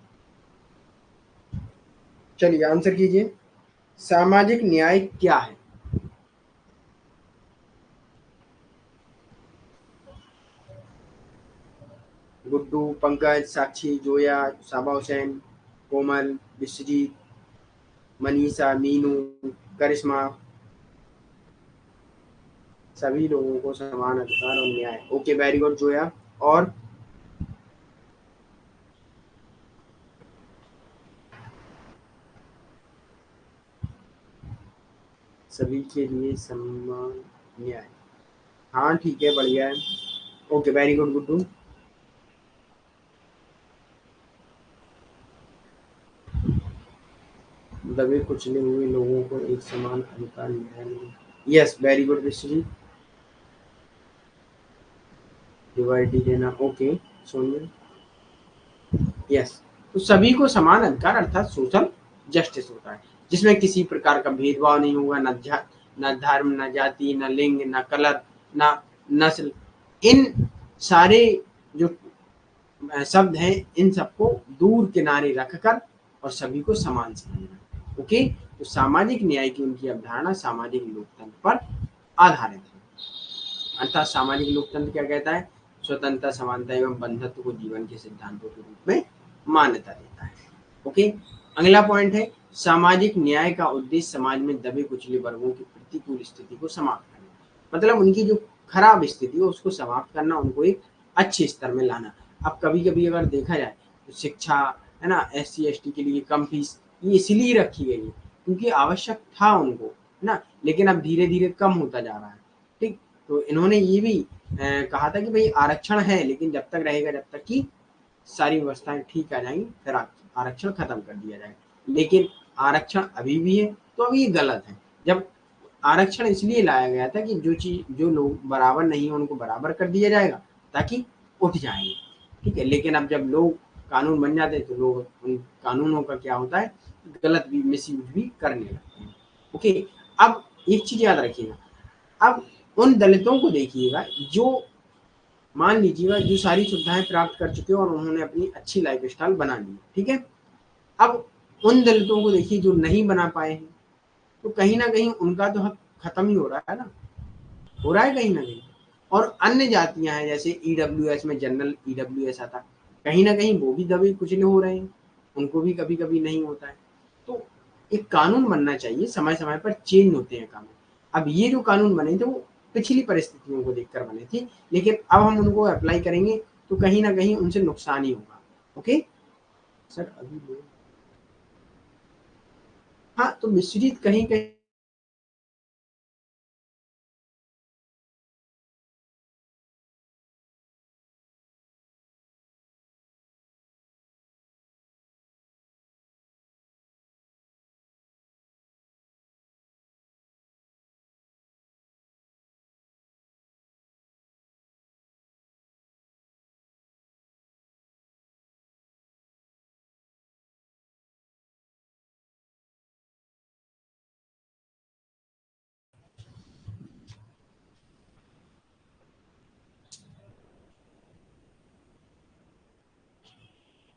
चलिए आंसर कीजिए, सामाजिक न्याय क्या है? गुड्डू, पंकज, साक्षी, जोया, साबा हुसैन, कोमल, विश्वजीत, मनीषा, मीनू, करिश्मा। सभी लोगों को समान अधिकार और न्याय। Okay, very good Zoya. और सभी के लिए समान न्याय, हाँ ठीक है, बढ़िया है। Okay, very good Guddu. दबे कुचले हुए लोगों को एक समान अधिकार न्याय मिले। Yes, very good Vishwajit. डिवाइडी देना, ओके सोनिया। यस, तो सभी को समान अधिकार अर्थात सोशल जस्टिस होता है, जिसमें किसी प्रकार का भेदभाव नहीं होगा, न धर्म, न जाति, न लिंग, न कलर, न नस्ल। इन सारे जो शब्द हैं, इन सबको दूर किनारे रखकर और सभी को समान समझना। ओके, तो सामाजिक न्याय की उनकी अवधारणा सामाजिक लोकतंत्र पर आधारित है। अर्थात सामाजिक लोकतंत्र क्या कहता है? स्वतंत्रता, समानता एवं बंधुत्व को जीवन के सिद्धांतों के रूप में मान्यता देता है। ओके, अगला पॉइंट है सामाजिक न्याय का उद्देश्य समाज में दबे कुचले वर्गों की प्रतिकूल स्थिति को समाप्त करना। मतलब उनकी जो खराब स्थिति है उसको समाप्त करना, उनको एक अच्छे स्तर में लाना। अब कभी कभी अगर देखा जाए तो शिक्षा है ना, SC ST के लिए कम फीस ये इसलिए रखी गई है क्योंकि आवश्यक था उनको, है ना, लेकिन अब धीरे धीरे कम होता जा रहा है। ठीक, तो इन्होंने ये भी कहा था कि भाई आरक्षण है लेकिन जब तक रहेगा जब तक कि सारी व्यवस्थाएं ठीक आ जाएंगी फिर आरक्षण खत्म कर दिया जाएगा। लेकिन आरक्षण अभी भी है तो अब ये गलत है। जब आरक्षण इसलिए लाया गया था कि जो लोग बराबर नहीं है उनको बराबर कर दिया जाएगा ताकि उठ जाएंगे। ठीक है, लेकिन अब जब लोग कानून बन जाते हैं तो लोग उन कानूनों का क्या होता है, गलत भी मिस यूज भी करने लगते हैं। ओके, अब एक चीज याद रखिएगा, अब उन दलितों को देखिएगा जो मान लीजिएगा जो सारी सुविधाएं प्राप्त कर चुके हैं और उन्होंने अपनी अच्छी लाइफ स्टाइल बना ली, ठीक है। अब उन दलितों को देखिए जो नहीं बना पाए हैं, तो कहीं ना कहीं उनका तो हक खत्म ही हो रहा है ना, हो रहा है कहीं ना कहीं। और अन्य जातियां हैं जैसे EWS में जनरल EWS आता, कहीं ना कहीं वो भी दबे कुचले हो रहे हैं, उनको भी कभी कभी नहीं होता है। तो एक कानून बनना चाहिए, समय समय पर चेंज होते हैं कानून। अब ये जो कानून बने थे वो पिछली परिस्थितियों को देखकर बने थे, लेकिन अब हम उनको अप्लाई करेंगे तो कहीं ना कहीं उनसे नुकसान ही होगा। ओके सर, अभी हाँ, तो मिश्रित कहीं कहीं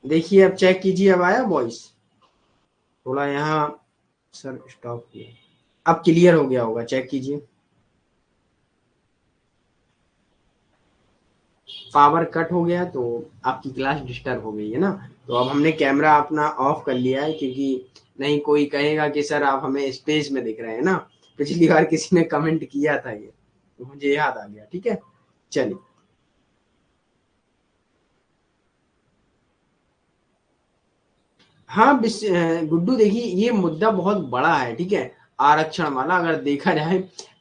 देखिए, अब चेक कीजिए, अब आया वॉइस? थोड़ा यहाँ सर स्टॉप किया, अब क्लियर हो गया होगा, चेक कीजिए। पावर कट हो गया तो आपकी क्लास डिस्टर्ब हो गई है ना। तो अब हमने कैमरा अपना ऑफ कर लिया है क्योंकि नहीं कोई कहेगा कि सर आप हमें स्पेस में दिख रहे हैं ना। पिछली बार किसी ने कमेंट किया था ये, तो मुझे याद आ गया। ठीक है, चलिए। हाँ गुड्डू, देखिए ये मुद्दा बहुत बड़ा है, ठीक है। आरक्षण वाला अगर देखा जाए,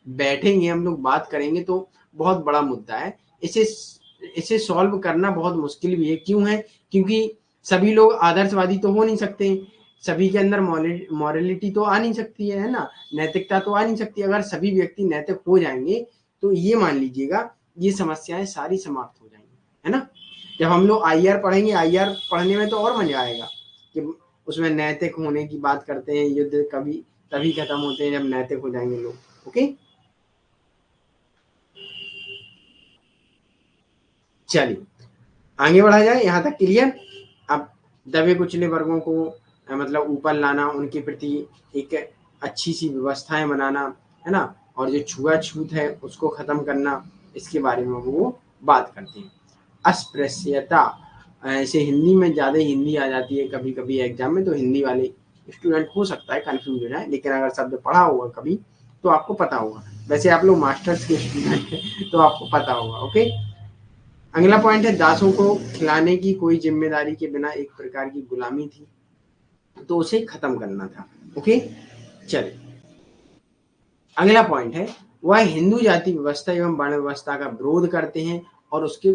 बैठेंगे हम लोग बात करेंगे तो बहुत बड़ा मुद्दा है। इसे इसे सॉल्व करना बहुत मुश्किल भी है। क्यों है? क्योंकि सभी लोग आदर्शवादी तो हो नहीं सकते, सभी के अंदर मॉरलिटी तो आ नहीं सकती है ना, नैतिकता तो आ नहीं सकती। अगर सभी व्यक्ति नैतिक हो जाएंगे तो ये मान लीजिएगा ये समस्याएं सारी समाप्त हो जाएंगी, है ना। जब हम लोग IR पढ़ेंगे, IR पढ़ने में तो और मजा आएगा कि उसमें नैतिक होने की बात करते हैं, युद्ध कभी तभी खत्म होते हैं जब नैतिक हो जाएंगे लोग। ओके, चलिए आगे बढ़ा जाए, यहाँ तक क्लियर। अब दबे कुचले वर्गों को मतलब ऊपर लाना, उनके प्रति एक अच्छी सी व्यवस्थाएं बनाना, है ना, और जो छुआछूत है उसको खत्म करना, इसके बारे में वो बात करते हैं। अस्पृश्यता, ऐसे हिंदी में ज़्यादा हिंदी आ जाती है कभी कभी एग्जाम में, तो हिंदी वाले स्टूडेंट हो सकता है कंफ्यूज हो जाए, लेकिन अगर शब्द पढ़ा होगा कभी तो आपको पता होगा। वैसे आप लोग मास्टर्स के स्टूडेंट हैं तो आपको पता होगा। ओके, अगला पॉइंट है दासों को खिलाने की कोई जिम्मेदारी के बिना एक प्रकार की गुलामी थी, तो उसे खत्म करना था। ओके, चलिए अगला पॉइंट है वह हिंदू जाति व्यवस्था एवं वर्ण व्यवस्था का विरोध करते हैं और उसके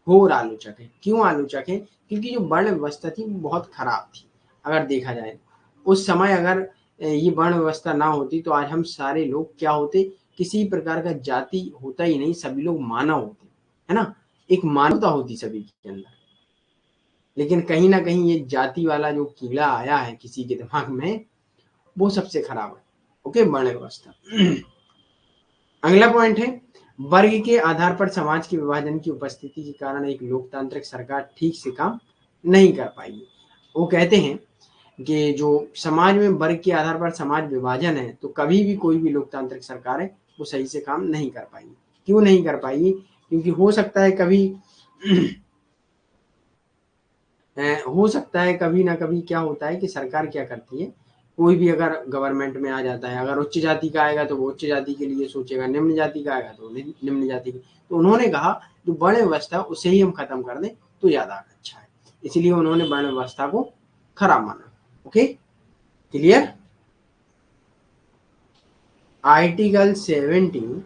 घोर आलोचक है। क्यों आलोचक है? क्योंकि जो वर्ण व्यवस्था थी वो बहुत खराब थी। अगर देखा जाए उस समय अगर ये वर्ण व्यवस्था ना होती तो आज हम सारे लोग क्या होते, किसी प्रकार का जाति होता ही नहीं, सभी लोग मानव होते, है ना, एक मानवता होती सभी के अंदर। लेकिन कहीं ना कहीं ये जाति वाला जो कीड़ा आया है किसी के दिमाग में, वो सबसे खराब है। ओके, वर्ण व्यवस्था। अगला पॉइंट है, वर्ग के आधार पर समाज के विभाजन की उपस्थिति के कारण एक लोकतांत्रिक सरकार ठीक से काम नहीं कर पाएगी। वो कहते हैं कि जो समाज में वर्ग के आधार पर समाज विभाजन है, तो कभी भी कोई भी लोकतांत्रिक सरकार है वो सही से काम नहीं कर पाएगी। क्यों नहीं कर पाएगी? क्योंकि हो सकता है कभी ना कभी क्या होता है कि सरकार क्या करती है, कोई भी अगर गवर्नमेंट में आ जाता है, अगर उच्च जाति का आएगा तो वो उच्च जाति के लिए सोचेगा, निम्न जाति का आएगा तो निम्न जाति की। तो उन्होंने कहा जो वर्ण व्यवस्था उसे ही हम खत्म कर दें तो ज्यादा अच्छा है, इसलिए उन्होंने वर्ण व्यवस्था को खराब माना। Okay, clear. आर्टिकल 17,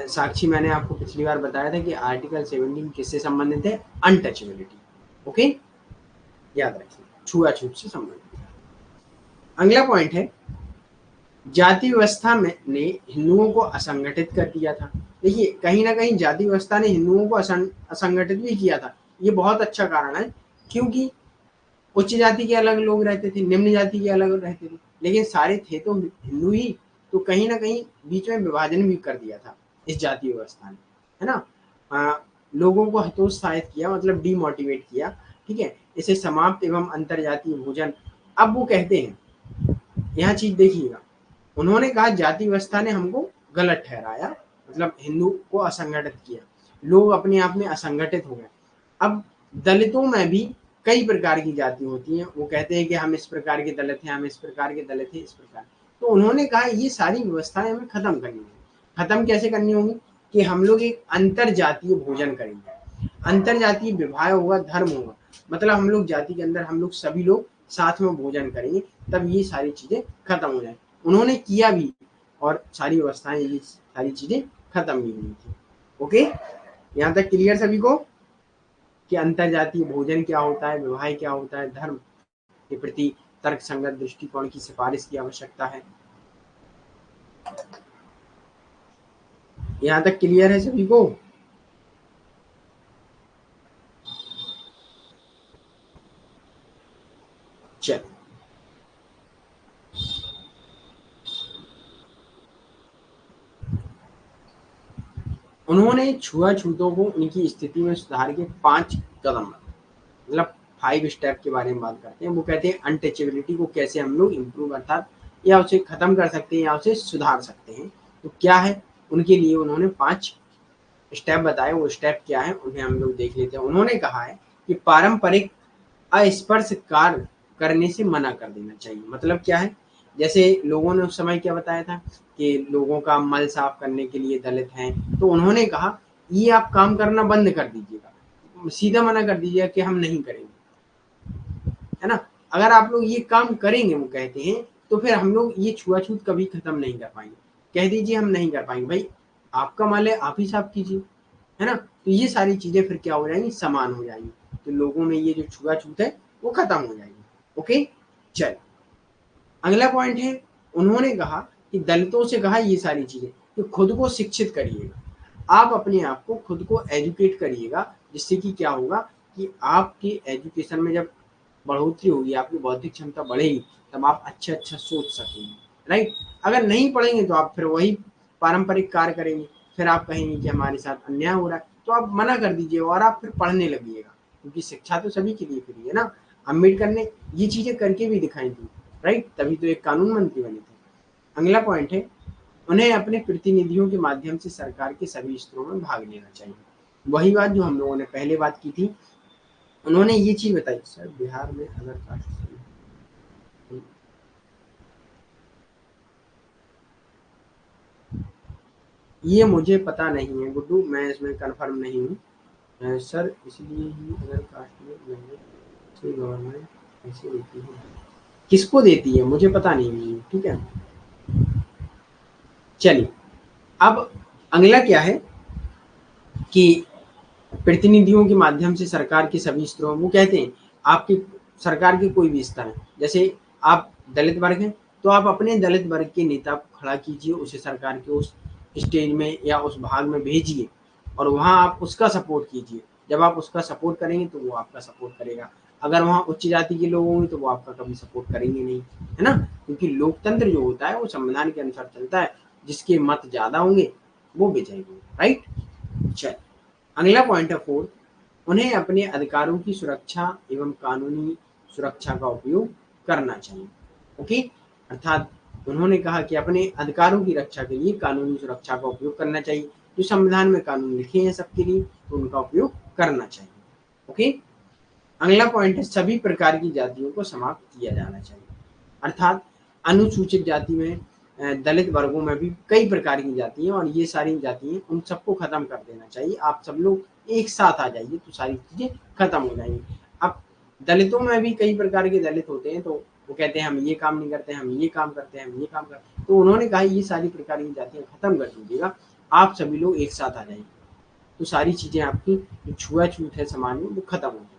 साक्षी मैंने आपको पिछली बार बताया था कि आर्टिकल 17 किससे संबंधित है? अनटचेबिलिटी। ओके, याद रखिए, छुआछूत से संबंधित। अगला पॉइंट है, जाति व्यवस्था में ने हिंदुओं को असंगठित कर दिया था। देखिए, कहीं ना कहीं जाति व्यवस्था ने हिंदुओं को असंगठित भी किया था। ये बहुत अच्छा कारण है, क्योंकि उच्च जाति के अलग लोग रहते थे, निम्न जाति के अलग रहते थे, लेकिन सारे थे तो हिंदू ही। तो कहीं ना कहीं बीच में विभाजन भी कर दिया था इस जाति व्यवस्था ने, है ना। लोगों को हतोत्साहित किया, मतलब डीमोटिवेट किया। ठीक है, इसे समाप्त एवं अंतर जातीय भोजन। अब वो कहते हैं, यह चीज देखिएगा, उन्होंने कहा जाति व्यवस्था ने हमको गलत ठहराया, मतलब हिंदू को असंगठित किया, लोग अपने आप में असंगठित हो गए। अब दलितों में भी कई प्रकार की जाति होती हैं, वो कहते हैं कि हम इस प्रकार के दलित हैं, हम इस प्रकार के दलित हैं, इस प्रकार। तो उन्होंने कहा ये सारी व्यवस्थाएं हमें खत्म करनी होगी। खत्म कैसे करनी होगी? कि हम लोग एक अंतर जातीय भोजन करेंगे, अंतर जातीय विवाह होगा, धर्म होगा, मतलब हम लोग जाति के अंदर हम लोग सभी लोग साथ में भोजन करेंगे, तब ये सारी चीजें खत्म हो जाए। उन्होंने किया भी, और सारी व्यवस्थाएं, ये सारी चीजें खत्म भी हुई थी। ओके, यहाँ तक क्लियर सभी को कि अंतर जातीय भोजन क्या होता है, विवाह क्या होता है, धर्म के प्रति तर्क संगत दृष्टिकोण की सिफारिश की आवश्यकता है। यहाँ तक क्लियर है सभी को? चल, उन्होंने छुआछूतों को उनकी स्थिति में सुधार के 5 कदम, मतलब 5 स्टेप के बारे में बात करते हैं। वो कहते हैं अनटचेबिलिटी को कैसे हम लोग इम्प्रूव, अर्थात या उसे खत्म कर सकते हैं या उसे सुधार सकते हैं। तो क्या है, उनके लिए उन्होंने 5 स्टेप बताए। वो स्टेप क्या है उन्हें हम लोग देख लेते हैं। उन्होंने कहा है कि पारंपरिक अस्पर्श कार्य करने से मना कर देना चाहिए। मतलब क्या है, जैसे लोगों ने उस समय क्या बताया था कि लोगों का मल साफ करने के लिए दलित हैं, तो उन्होंने कहा ये आप काम करना बंद कर दीजिएगा, सीधा मना कर दीजिएगा कि हम नहीं करेंगे, है ना। अगर आप लोग ये काम करेंगे, वो कहते हैं, तो फिर हम लोग ये छुआछूत कभी खत्म नहीं कर पाएंगे। कह दीजिए हम नहीं कर पाएंगे, भाई आपका माल है आप ही साफ कीजिए, है ना। तो ये सारी चीजें फिर क्या हो जाएंगी, समान हो जाएंगी, तो लोगों में ये जो छुआछूत है वो खत्म हो जाएगी। ओके, चल, अगला पॉइंट है, उन्होंने कहा कि दलितों से कहा ये सारी चीजें कि खुद को शिक्षित करिएगा, आप अपने आप को खुद को एजुकेट करिएगा, जिससे कि क्या होगा कि आपकी एजुकेशन में जब बढ़ोतरी होगी, आपकी बौद्धिक क्षमता बढ़ेगी, तब आप अच्छा अच्छा सोच सकेंगे, राइट। अगर नहीं पढ़ेंगे तो आप फिर वही पारंपरिक कार्य करेंगे, फिर आप कहेंगे कि हमारे साथ अन्याय हो रहा है, तो आप मना कर दीजिएगा और आप फिर पढ़ने लगिएगा, क्योंकि शिक्षा तो सभी के लिए फ्री है ना। अम्बेडकर ने ये चीजें करके भी दिखाई थी, राइट, तभी तो एक कानून मंत्री बने थे। अगला पॉइंट है, उन्हें अपने प्रतिनिधियों के माध्यम से सरकार के सभी स्तरों में भाग लेना चाहिए। वही बात जो हम लोगों ने पहले बात की थी, उन्होंने ये चीज बताई। सर बिहार में अदर कास्ट, ये मुझे पता नहीं है गुड्डू, मैं इसमें कंफर्म नहीं हूँ सर, इसलिए ही अदर कास्ट में गवर्नमेंट ऐसे देती है, किसको देती है मुझे पता नहीं है, ठीक है। चलिए, अब अगला क्या है कि प्रतिनिधियों के माध्यम से सरकार के सभी स्तरों, वो कहते हैं आपकी सरकार के कोई भी स्तर है, जैसे आप दलित वर्ग हैं तो आप अपने दलित वर्ग के नेता को खड़ा कीजिए, उसे सरकार के उस स्टेज में या उस भाग में भेजिए और वहां आप उसका सपोर्ट कीजिए। जब आप उसका सपोर्ट करेंगे तो वो आपका सपोर्ट करेगा। अगर वहाँ उच्च जाति के लोग होंगे तो वो आपका कभी सपोर्ट करेंगे नहीं, है ना? क्योंकि लोकतंत्र जो होता है वो संविधान के अनुसार चलता है, जिसके मत ज़्यादा होंगे वो विजयी होंगे, राइट? चल, अगला पॉइंट है 4, उन्हें अपने अधिकारों की सुरक्षा एवं कानूनी सुरक्षा का उपयोग करना चाहिए। ओके, अर्थात उन्होंने कहा कि अपने अधिकारों की रक्षा के लिए कानूनी सुरक्षा का उपयोग करना चाहिए। जो संविधान में कानून लिखे हैं सबके लिए, तो उनका उपयोग करना चाहिए। ओके, अगला पॉइंट है सभी प्रकार की जातियों को समाप्त किया जाना चाहिए। अर्थात अनुसूचित जाति में, दलित वर्गों में भी कई प्रकार की जाति हैं और ये सारी जाति हैं, उन सबको खत्म कर देना चाहिए। आप सब लोग एक साथ आ जाइए तो सारी चीजें खत्म हो जाएंगी। अब दलितों में भी कई प्रकार के दलित होते हैं, तो वो कहते हैं हम ये काम नहीं करते, हम ये काम करते हैं, हम ये काम करते हैं। तो उन्होंने कहा ये सारी प्रकार की जातियां खत्म कर दीजिएगा, आप सभी लोग एक साथ आ जाइए, तो सारी चीजें आपकी जो छुआछूत है समाज में वो खत्म हो जाएगी।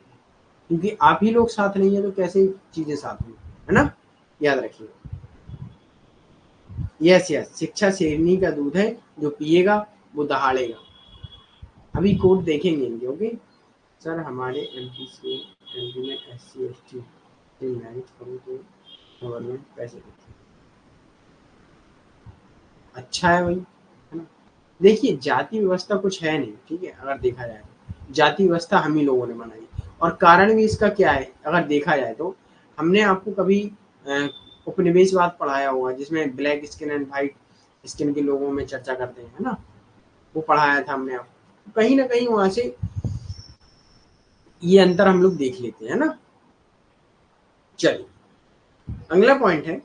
क्योंकि आप ही लोग साथ नहीं है तो कैसे चीजें साथ होंगी, है ना? याद रखिएगा। यस यस, शिक्षा शेरनी का दूध है, जो पिएगा वो दहाड़ेगा। अभी कोड देखेंगे इनके। ओके सर, हमारे एमपी में SC ST मैरिज करो तो गवर्नमेंट पैसे देती है। अच्छा है भाई, है ना? देखिए जाति व्यवस्था कुछ है नहीं, ठीक है? अगर देखा जाए तो जाति व्यवस्था हम ही लोगों ने बनाई, और कारण भी इसका क्या है अगर देखा जाए तो, हमने आपको कभी अ, उपनिवेशवाद पढ़ाया होगा, जिसमें black skin and white skin के लोगों में चर्चा करते हैं, है ना? वो पढ़ाया था हमने आपको। कहीं ना कहीं वहां से ये अंतर हम लोग देख लेते हैं ना। चलिए, अगला पॉइंट है,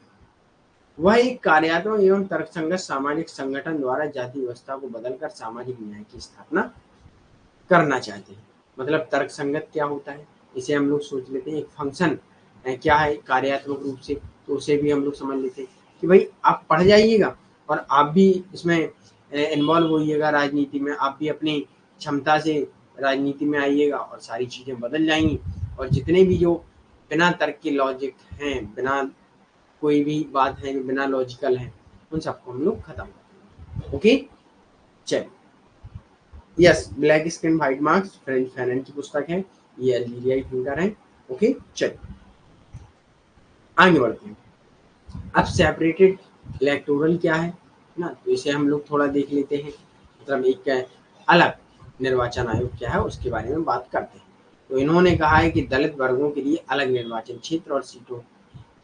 वह एक कार्यात्मक एवं तर्कसंगत सामाजिक संगठन द्वारा जाति व्यवस्था को बदलकर सामाजिक न्याय की स्थापना करना चाहते हैं। मतलब तर्कसंगत क्या होता है, इसे हम लोग सोच लेते हैं एक फंक्शन क्या है कार्यात्मक रूप से, तो उसे भी हम लोग समझ लेते हैं कि भाई आप पढ़ जाइएगा और आप भी इसमें इन्वॉल्व होइएगा राजनीति में, आप भी अपनी क्षमता से राजनीति में आइएगा और सारी चीज़ें बदल जाएंगी। और जितने भी जो बिना तर्क के लॉजिक हैं, बिना कोई भी बात है जो बिना लॉजिकल है, उन सबको हम लोग खत्म कर देंगे। ओके, चलिए। Yes, black skin white marks French Fanon की पुस्तक है, ये अल्जीरियाई थिंकर है। ओके, चलिए आगे बढ़ते हैं। अब सेपरेटेड इलेक्टोरल क्या है ना, तो इसे हम लोग थोड़ा देख लेते हैं। मतलब एक अलग निर्वाचन आयोग क्या है उसके बारे में बात करते हैं। तो इन्होंने कहा है कि दलित वर्गों के लिए अलग निर्वाचन क्षेत्र और सीटों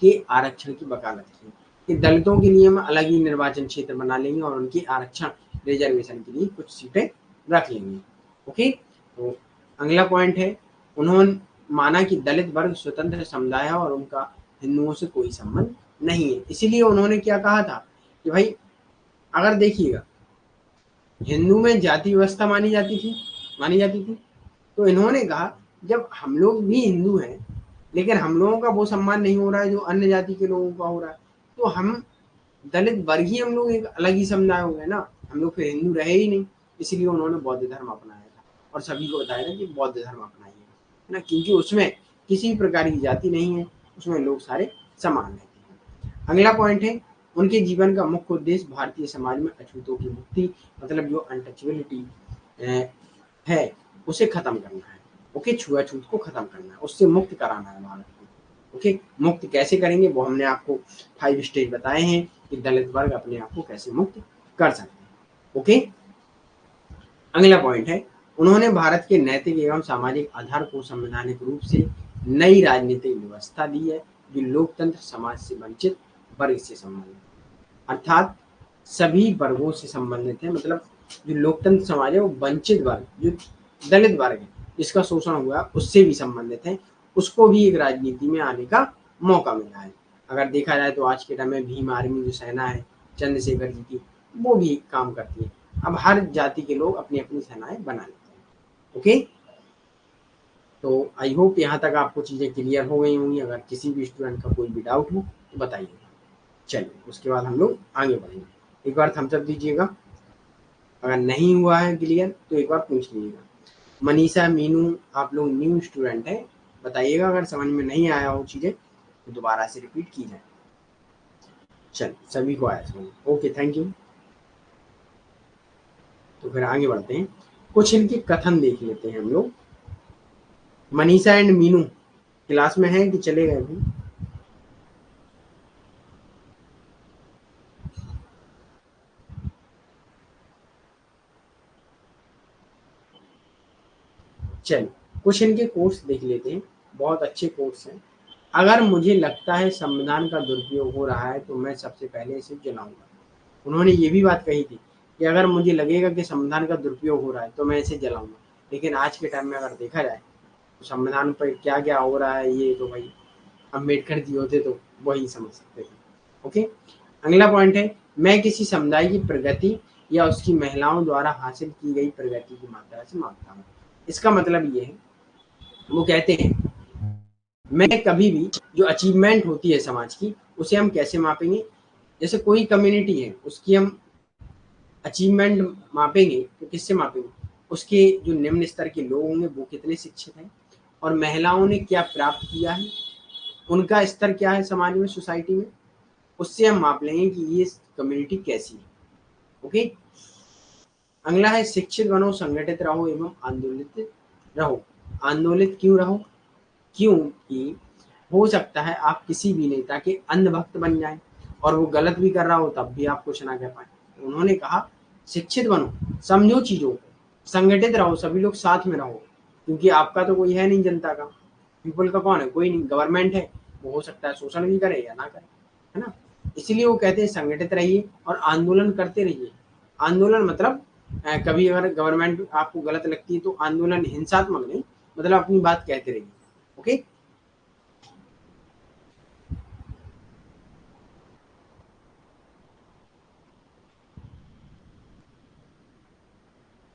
के आरक्षण की वकालत की कि दलितों के लिए हम अलग ही निर्वाचन क्षेत्र बना लेंगे और उनकी आरक्षण रिजर्वेशन के लिए कुछ सीटें रख लेंगे। ओके, तो अगला पॉइंट है, उन्होंने माना कि दलित वर्ग स्वतंत्र समुदाय है और उनका हिंदुओं से कोई संबंध नहीं है। इसीलिए उन्होंने क्या कहा था कि भाई अगर देखिएगा हिंदू में जाति व्यवस्था मानी जाती थी, तो इन्होंने कहा जब हम लोग भी हिंदू हैं लेकिन हम लोगों का वो सम्मान नहीं हो रहा है जो अन्य जाति के लोगों का हो रहा है, तो हम दलित वर्ग ही हम लोग एक अलग ही समुदाय हो गए ना, हम लोग फिर हिंदू रहे ही नहीं। इसलिए उन्होंने बौद्ध धर्म अपनाया था और सभी को बताया था कि बौद्ध धर्म अपनाइएगा, है ना? क्योंकि उसमें किसी प्रकार की जाति नहीं है, उसमें लोग सारे समान रहते हैं। अगला पॉइंट है, उनके जीवन का मुख्य उद्देश्य भारतीय समाज में अछूतों की मुक्ति, मतलब जो अनटचेबिलिटी है उसे खत्म करना है। ओके, छुआछूत को खत्म करना है, उससे मुक्त कराना है भारत को। ओके, मुक्त कैसे करेंगे वो हमने आपको 5 स्टेज बताए हैं कि दलित वर्ग अपने आप को कैसे मुक्त कर सकते हैं। ओके, अगला पॉइंट है, उन्होंने भारत के नैतिक एवं सामाजिक आधार को संवैधानिक रूप से नई राजनीतिक व्यवस्था दी है जो लोकतंत्र समाज से वंचित वर्ग से संबंधित, अर्थात सभी वर्गों से संबंधित है। मतलब जो लोकतंत्र समाज है वो वंचित वर्ग, जो दलित वर्ग है जिसका शोषण हुआ उससे भी संबंधित है, उसको भी एक राजनीति में आने का मौका मिला है। अगर देखा जाए तो आज के टाइम में भीम आर्मी जो सेना है चंद्रशेखर जी की, वो भी काम करती है। अब हर जाति के लोग अपनी अपनी सेनाएं बना लेते हैं। ओके, तो आई होप यहाँ तक आपको चीज़ें क्लियर हो गई होंगी। अगर किसी भी स्टूडेंट का कोई भी डाउट हो तो बताइएगा। चलिए उसके बाद हम लोग आगे बढ़ेंगे। एक बार थम्स अप दीजिएगा, अगर नहीं हुआ है क्लियर तो एक बार पूछ लीजिएगा। मनीषा, मीनू, आप लोग न्यू स्टूडेंट हैं, बताइएगा अगर समझ में नहीं आया हो चीज़ें तो दोबारा से रिपीट की जाए। चल सभी को आया समझ, ओके थैंक यू। तो फिर आगे बढ़ते हैं, कुछ इनके कथन देख लेते हैं हम लोग। मनीषा एंड मीनू क्लास में हैं कि चले गए अभी? चलिए कुछ इनके कोर्स देख लेते हैं, बहुत अच्छे कोर्स हैं। अगर मुझे लगता है संविधान का दुरुपयोग हो रहा है तो मैं सबसे पहले इसे जलाऊंगा। उन्होंने ये भी बात कही थी कि अगर मुझे लगेगा कि संविधान का दुरुपयोग हो रहा है तो मैं इसे जलाऊंगा। लेकिन आज के टाइम में अगर देखा जाए तो संविधान पर क्या क्या हो रहा है ये तो भाई अम्बेडकर जी होते तो वही समझ सकते थे। ओके, अगला पॉइंट है, मैं किसी समुदाय की प्रगति या उसकी महिलाओं द्वारा हासिल की गई प्रगति की मात्रा से मापता हूँ। इसका मतलब ये है, वो कहते हैं मैं कभी भी जो अचीवमेंट होती है समाज की उसे हम कैसे मापेंगे। जैसे कोई कम्युनिटी है उसकी हम अचीवमेंट मापेंगे तो किससे मापेंगे, उसके जो निम्न स्तर के लोग होंगे वो कितने शिक्षित हैं और महिलाओं ने क्या प्राप्त किया है, उनका स्तर क्या है समाज में, सोसाइटी में, उससे हम माप लेंगे कि ये कम्युनिटी कैसी है। ओके, अगला है शिक्षित बनो, संगठित रहो एवं आंदोलित रहो। आंदोलित क्यों रहो, क्योंकि हो सकता है आप किसी भी नेता के अंधभक्त बन जाएं और वो गलत भी कर रहा हो तब भी आप कुछ ना कह पाए। उन्होंने कहा शिक्षित बनो, समझो चीजों को, संगठित रहो, सभी लोग साथ में रहो, क्योंकि आपका तो कोई है नहीं जनता का, पीपल का कौन है, कोई नहीं, गवर्नमेंट है, वो हो सकता है शोषण भी करे या ना करे, है ना। इसलिए वो कहते हैं संगठित रहिए और आंदोलन करते रहिए। आंदोलन मतलब कभी अगर गवर्नमेंट आपको गलत लगती है तो आंदोलन हिंसात्मक नहीं, मतलब अपनी बात कहते रहिए। ओके,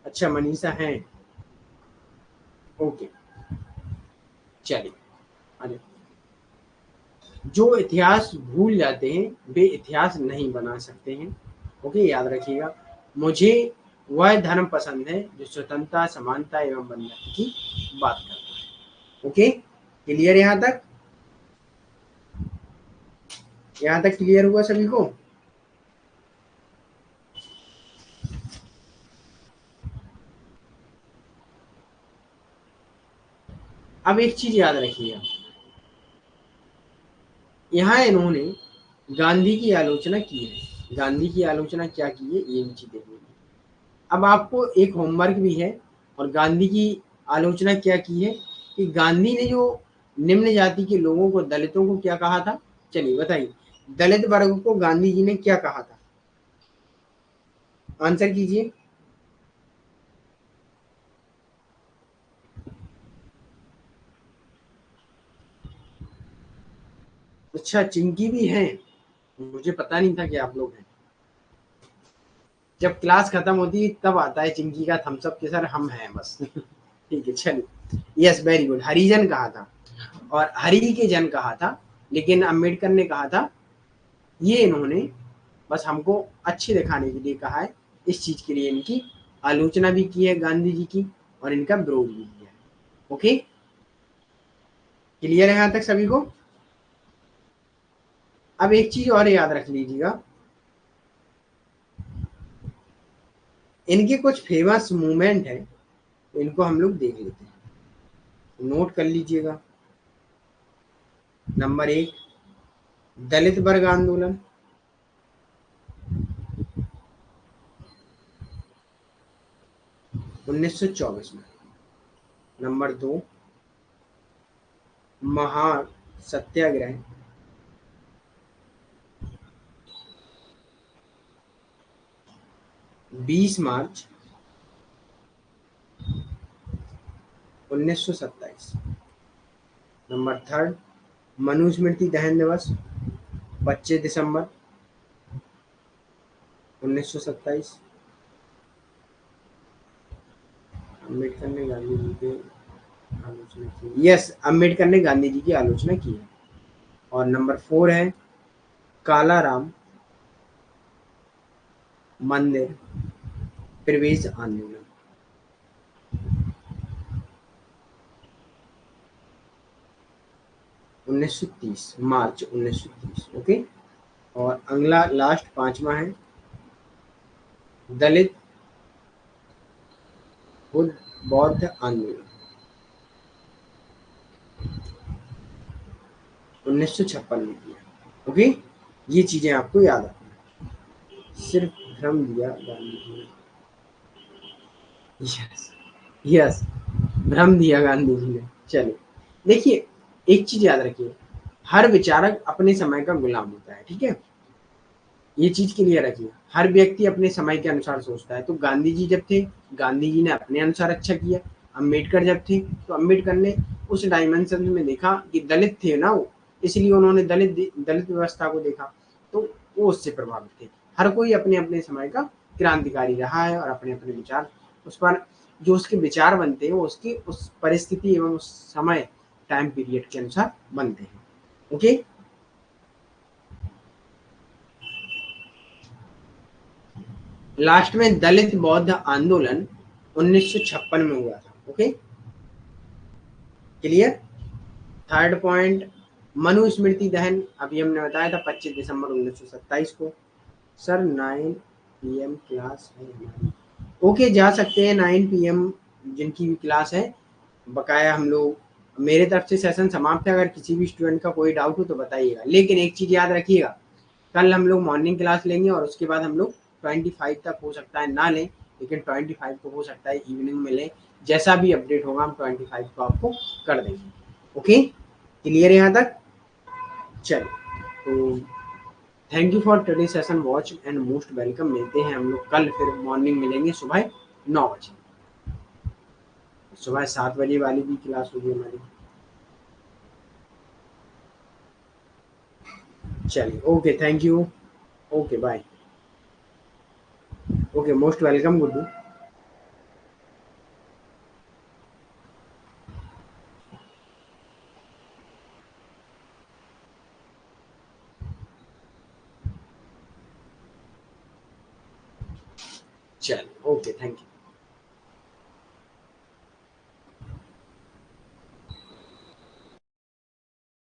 अच्छा मनीषा है, ओके, चलिए अरे, जो इतिहास भूल जाते हैं वे इतिहास नहीं बना सकते हैं। ओके, याद रखिएगा। मुझे वह धर्म पसंद है जो स्वतंत्रता, समानता एवं बंधन की बात करता है। ओके, क्लियर यहाँ तक, यहाँ तक क्लियर हुआ सभी को? अब एक चीज याद रखिएगा, यहाँ इन्होंने गांधी की आलोचना की है। गांधी की आलोचना क्या की है ये भी चीज देखिए। अब आपको एक होमवर्क भी है, और गांधी की आलोचना क्या की है कि गांधी ने जो निम्न जाति के लोगों को, दलितों को क्या कहा था, चलिए बताइए, दलित वर्ग को गांधी जी ने क्या कहा था, आंसर कीजिए। अच्छा चिंकी भी हैं, मुझे पता नहीं था कि आप लोग हैं। जब क्लास खत्म होती है तब आता है चिंकी का थम्स अप के सर हम हैं बस। ठीक है चलिए, यस वेरी गुड, हरिजन कहा था और हरि के जन कहा था, लेकिन अम्बेडकर ने कहा था, ये इन्होंने बस हमको अच्छे दिखाने के लिए कहा है, इस चीज के लिए इनकी आलोचना भी की है गांधी जी की और इनका विरोध भी किया है। ओके, क्लियर है यहाँ तक सभी को? अब एक चीज और याद रख लीजिएगा, इनके कुछ फेमस मूवमेंट है तो इनको हम लोग देख लेते हैं, नोट कर लीजिएगा। नंबर एक, दलित वर्ग आंदोलन, 1924 में। नंबर दो, महान सत्याग्रह, 20 मार्च 1927। नंबर थर्ड, मनुस्मृति दहन दिवस, 25 दिसंबर 1927। अम्बेडकर ने गांधी जी के आलोचना की, यस अम्बेडकर ने गांधी जी की आलोचना की है। और नंबर फोर है कालाराम मंदिर प्रवेश आंदोलन, 1930, मार्च 1930। ओके, और अगला लास्ट पांचवा है दलित बुद्ध बौद्ध आंदोलन, 1956 में किया। ओके, ये चीजें आपको याद रखना। सिर्फ भ्रम दिया गांधी जी ने। यस, यस, भ्रम दिया गांधी जी ने। चलिए, देखिए, एक चीज याद रखिए, हर विचारक अपने समय का गुलाम होता है, ठीक है, ये चीज क्लियर रखिए। हर व्यक्ति अपने समय के अनुसार सोचता है। तो गांधी जी जब थे, गांधी जी ने अपने अनुसार अच्छा किया। अम्बेडकर जब थे, तो अम्बेडकर ने उस डायमेंशन में देखा कि दलित थे ना वो, इसलिए उन्होंने दलित दलित व्यवस्था को देखा, तो वो उससे प्रभावित थे। हर कोई अपने अपने समय का क्रांतिकारी रहा है और अपने अपने विचार उस पर, जो उसके विचार बनते हैं वो उसकी उस परिस्थिति एवं उस समय टाइम पीरियड के अनुसार बनते हैं। ओके, लास्ट में दलित बौद्ध आंदोलन 1956 में हुआ था। Okay, clear. Third point, Manusmriti दहन अभी हमने बताया था 25 दिसंबर 1927 को। सर 9 PM क्लास है हमारी। ओके, जा सकते हैं 9 PM, जिनकी भी क्लास है। बकाया हम लोग, मेरे तरफ से सेशन समाप्त है। अगर किसी भी स्टूडेंट का कोई डाउट हो तो बताइएगा, लेकिन एक चीज याद रखिएगा, कल हम लोग मॉर्निंग क्लास लेंगे और उसके बाद हम लोग 25 तक हो सकता है ना लें, लेकिन 25 को हो सकता है इवनिंग में लें। जैसा भी अपडेट होगा हम 25 को आपको कर देंगे। ओके, क्लियर है यहाँ तक? चलिए, तो thank you for today session watch and most welcome. मिलते हैं हम लोग कल, फिर मॉर्निंग मिलेंगे सुबह 9 बजे। सुबह 7 बजे वाली भी क्लास होगी हमारी। चलिए, okay, thank you. Okay, bye. Okay, most welcome Guddu. चलिए, ओके, थैंक यू।